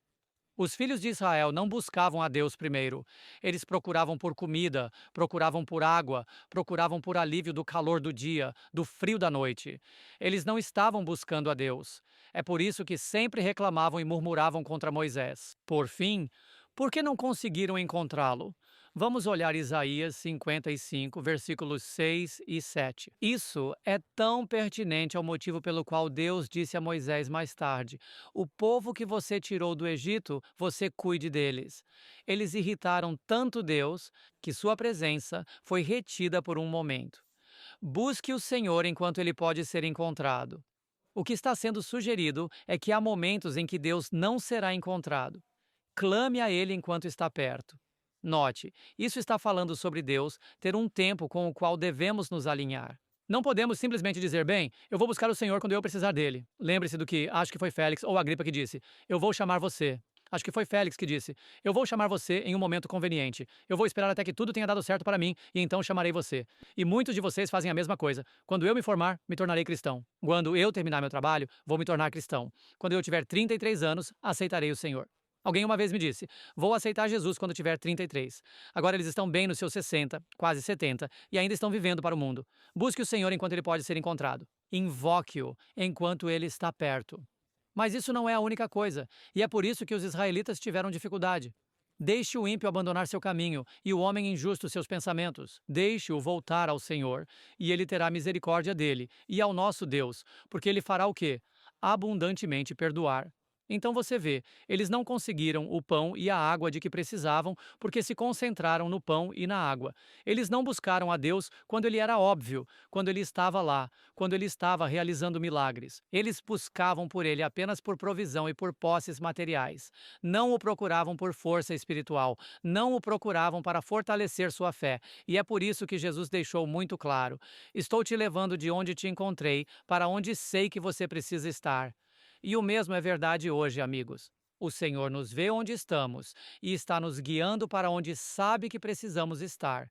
Os filhos de Israel não buscavam a Deus primeiro. Eles procuravam por comida, procuravam por água, procuravam por alívio do calor do dia, do frio da noite. Eles não estavam buscando a Deus. É por isso que sempre reclamavam e murmuravam contra Moisés. Por fim, por que não conseguiram encontrá-lo? Vamos olhar Isaías 55, versículos 6 e 7. Isso é tão pertinente ao motivo pelo qual Deus disse a Moisés mais tarde: O povo que você tirou do Egito, você cuide deles. Eles irritaram tanto Deus que sua presença foi retida por um momento. Busque o Senhor enquanto ele pode ser encontrado. O que está sendo sugerido é que há momentos em que Deus não será encontrado. Clame a ele enquanto está perto. Note, isso está falando sobre Deus ter um tempo com o qual devemos nos alinhar. Não podemos simplesmente dizer, bem, eu vou buscar o Senhor quando eu precisar dele. Lembre-se do que, acho que foi Félix ou Agripa que disse, eu vou chamar você. Acho que foi Félix que disse, eu vou chamar você em um momento conveniente. Eu vou esperar até que tudo tenha dado certo para mim e então chamarei você. E muitos de vocês fazem a mesma coisa. Quando eu me formar, me tornarei cristão. Quando eu terminar meu trabalho, vou me tornar cristão. Quando eu tiver 33 anos, aceitarei o Senhor. Alguém uma vez me disse, vou aceitar Jesus quando tiver 33. Agora eles estão bem nos seus 60, quase 70, e ainda estão vivendo para o mundo. Busque o Senhor enquanto ele pode ser encontrado. Invoque-o enquanto ele está perto. Mas isso não é a única coisa, e é por isso que os israelitas tiveram dificuldade. Deixe o ímpio abandonar seu caminho e o homem injusto seus pensamentos. Deixe-o voltar ao Senhor, e ele terá misericórdia dele e ao nosso Deus, porque ele fará o quê? Abundantemente perdoar. Então você vê, eles não conseguiram o pão e a água de que precisavam porque se concentraram no pão e na água. Eles não buscaram a Deus quando ele era óbvio, quando ele estava lá, quando ele estava realizando milagres. Eles buscavam por ele apenas por provisão e por posses materiais. Não o procuravam por força espiritual, não o procuravam para fortalecer sua fé. E é por isso que Jesus deixou muito claro: Estou te levando de onde te encontrei para onde sei que você precisa estar. E o mesmo é verdade hoje, amigos. O Senhor nos vê onde estamos e está nos guiando para onde sabe que precisamos estar.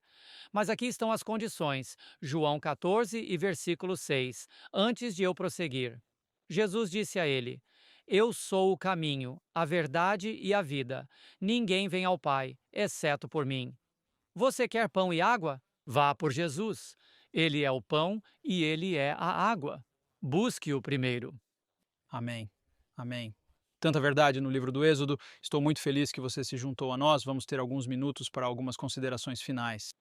Mas aqui estão as condições, João 14 e versículo 6, antes de eu prosseguir. Jesus disse a ele: Eu sou o caminho, a verdade e a vida. Ninguém vem ao Pai, exceto por mim. Você quer pão e água? Vá por Jesus. Ele é o pão e ele é a água. Busque-o primeiro. Amém. Amém. Tanta verdade no livro do Êxodo. Estou muito feliz que você se juntou a nós. Vamos ter alguns minutos para algumas considerações finais.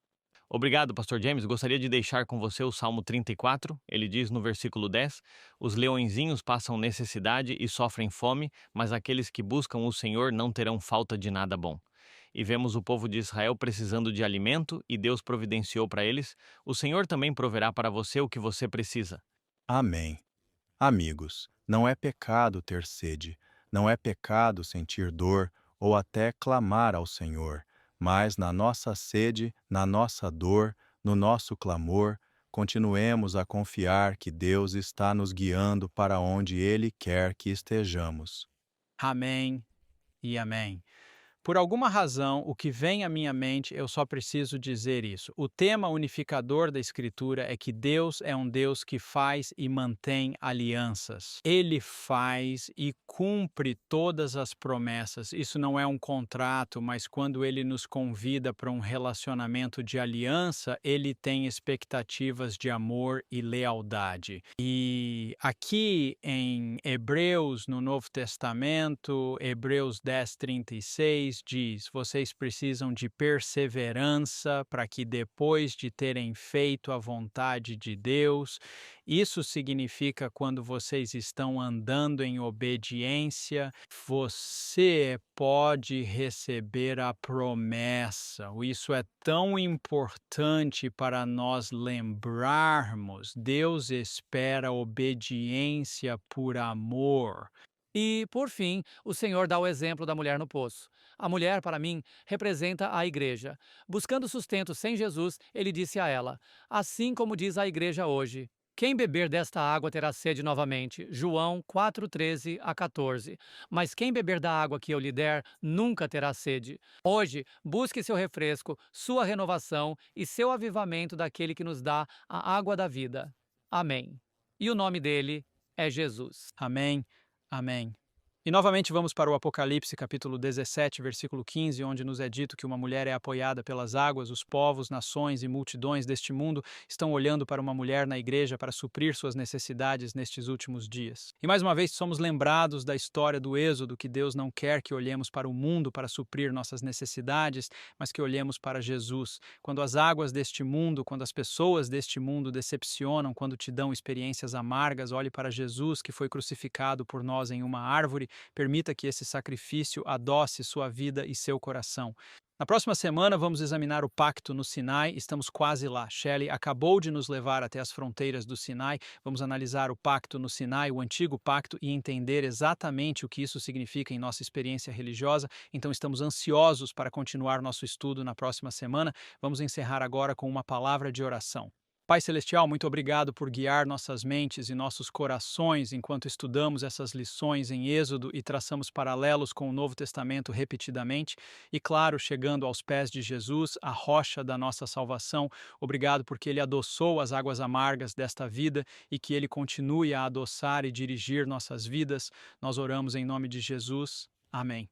Obrigado, Pastor James. Gostaria de deixar com você o Salmo 34. Ele diz no versículo 10: Os leõezinhos passam necessidade e sofrem fome, mas aqueles que buscam o Senhor não terão falta de nada bom. E vemos o povo de Israel precisando de alimento e Deus providenciou para eles. O Senhor também proverá para você o que você precisa. Amém. Amigos, não é pecado ter sede, não é pecado sentir dor ou até clamar ao Senhor, mas na nossa sede, na nossa dor, no nosso clamor, continuemos a confiar que Deus está nos guiando para onde Ele quer que estejamos. Amém e amém. Por alguma razão, o que vem à minha mente, eu só preciso dizer isso. O tema unificador da Escritura é que Deus é um Deus que faz e mantém alianças. Ele faz e cumpre todas as promessas. Isso não é um contrato, mas quando Ele nos convida para um relacionamento de aliança, Ele tem expectativas de amor e lealdade. E aqui em Hebreus, no Novo Testamento, Hebreus 10:36, diz: vocês precisam de perseverança para que depois de terem feito a vontade de Deus, isso significa quando vocês estão andando em obediência, você pode receber a promessa. Isso é tão importante para nós lembrarmos. Deus espera obediência por amor. E, por fim, o Senhor dá o exemplo da mulher no poço. A mulher, para mim, representa a igreja. Buscando sustento sem Jesus, ele disse a ela: Assim como diz a igreja hoje, quem beber desta água terá sede novamente. João 4:13 a 14. Mas quem beber da água que eu lhe der, nunca terá sede. Hoje, busque seu refresco, sua renovação e seu avivamento daquele que nos dá a água da vida. Amém. E o nome dele é Jesus. Amém. Amém. E novamente vamos para o Apocalipse, capítulo 17, versículo 15, onde nos é dito que uma mulher é apoiada pelas águas, os povos, nações e multidões deste mundo estão olhando para uma mulher na igreja para suprir suas necessidades nestes últimos dias. E mais uma vez somos lembrados da história do Êxodo, que Deus não quer que olhemos para o mundo para suprir nossas necessidades, mas que olhemos para Jesus. Quando as águas deste mundo, quando as pessoas deste mundo decepcionam, quando te dão experiências amargas, olhe para Jesus, que foi crucificado por nós em uma árvore. Permita que esse sacrifício adoce sua vida e seu coração. Na próxima semana, vamos examinar o pacto no Sinai. Estamos quase lá. Shelley acabou de nos levar até as fronteiras do Sinai. Vamos analisar o pacto no Sinai, o antigo pacto, e entender exatamente o que isso significa em nossa experiência religiosa. Então, estamos ansiosos para continuar nosso estudo na próxima semana. Vamos encerrar agora com uma palavra de oração. Pai Celestial, muito obrigado por guiar nossas mentes e nossos corações enquanto estudamos essas lições em Êxodo e traçamos paralelos com o Novo Testamento repetidamente. E, claro, chegando aos pés de Jesus, a rocha da nossa salvação. Obrigado porque Ele adoçou as águas amargas desta vida e que Ele continue a adoçar e dirigir nossas vidas. Nós oramos em nome de Jesus. Amém.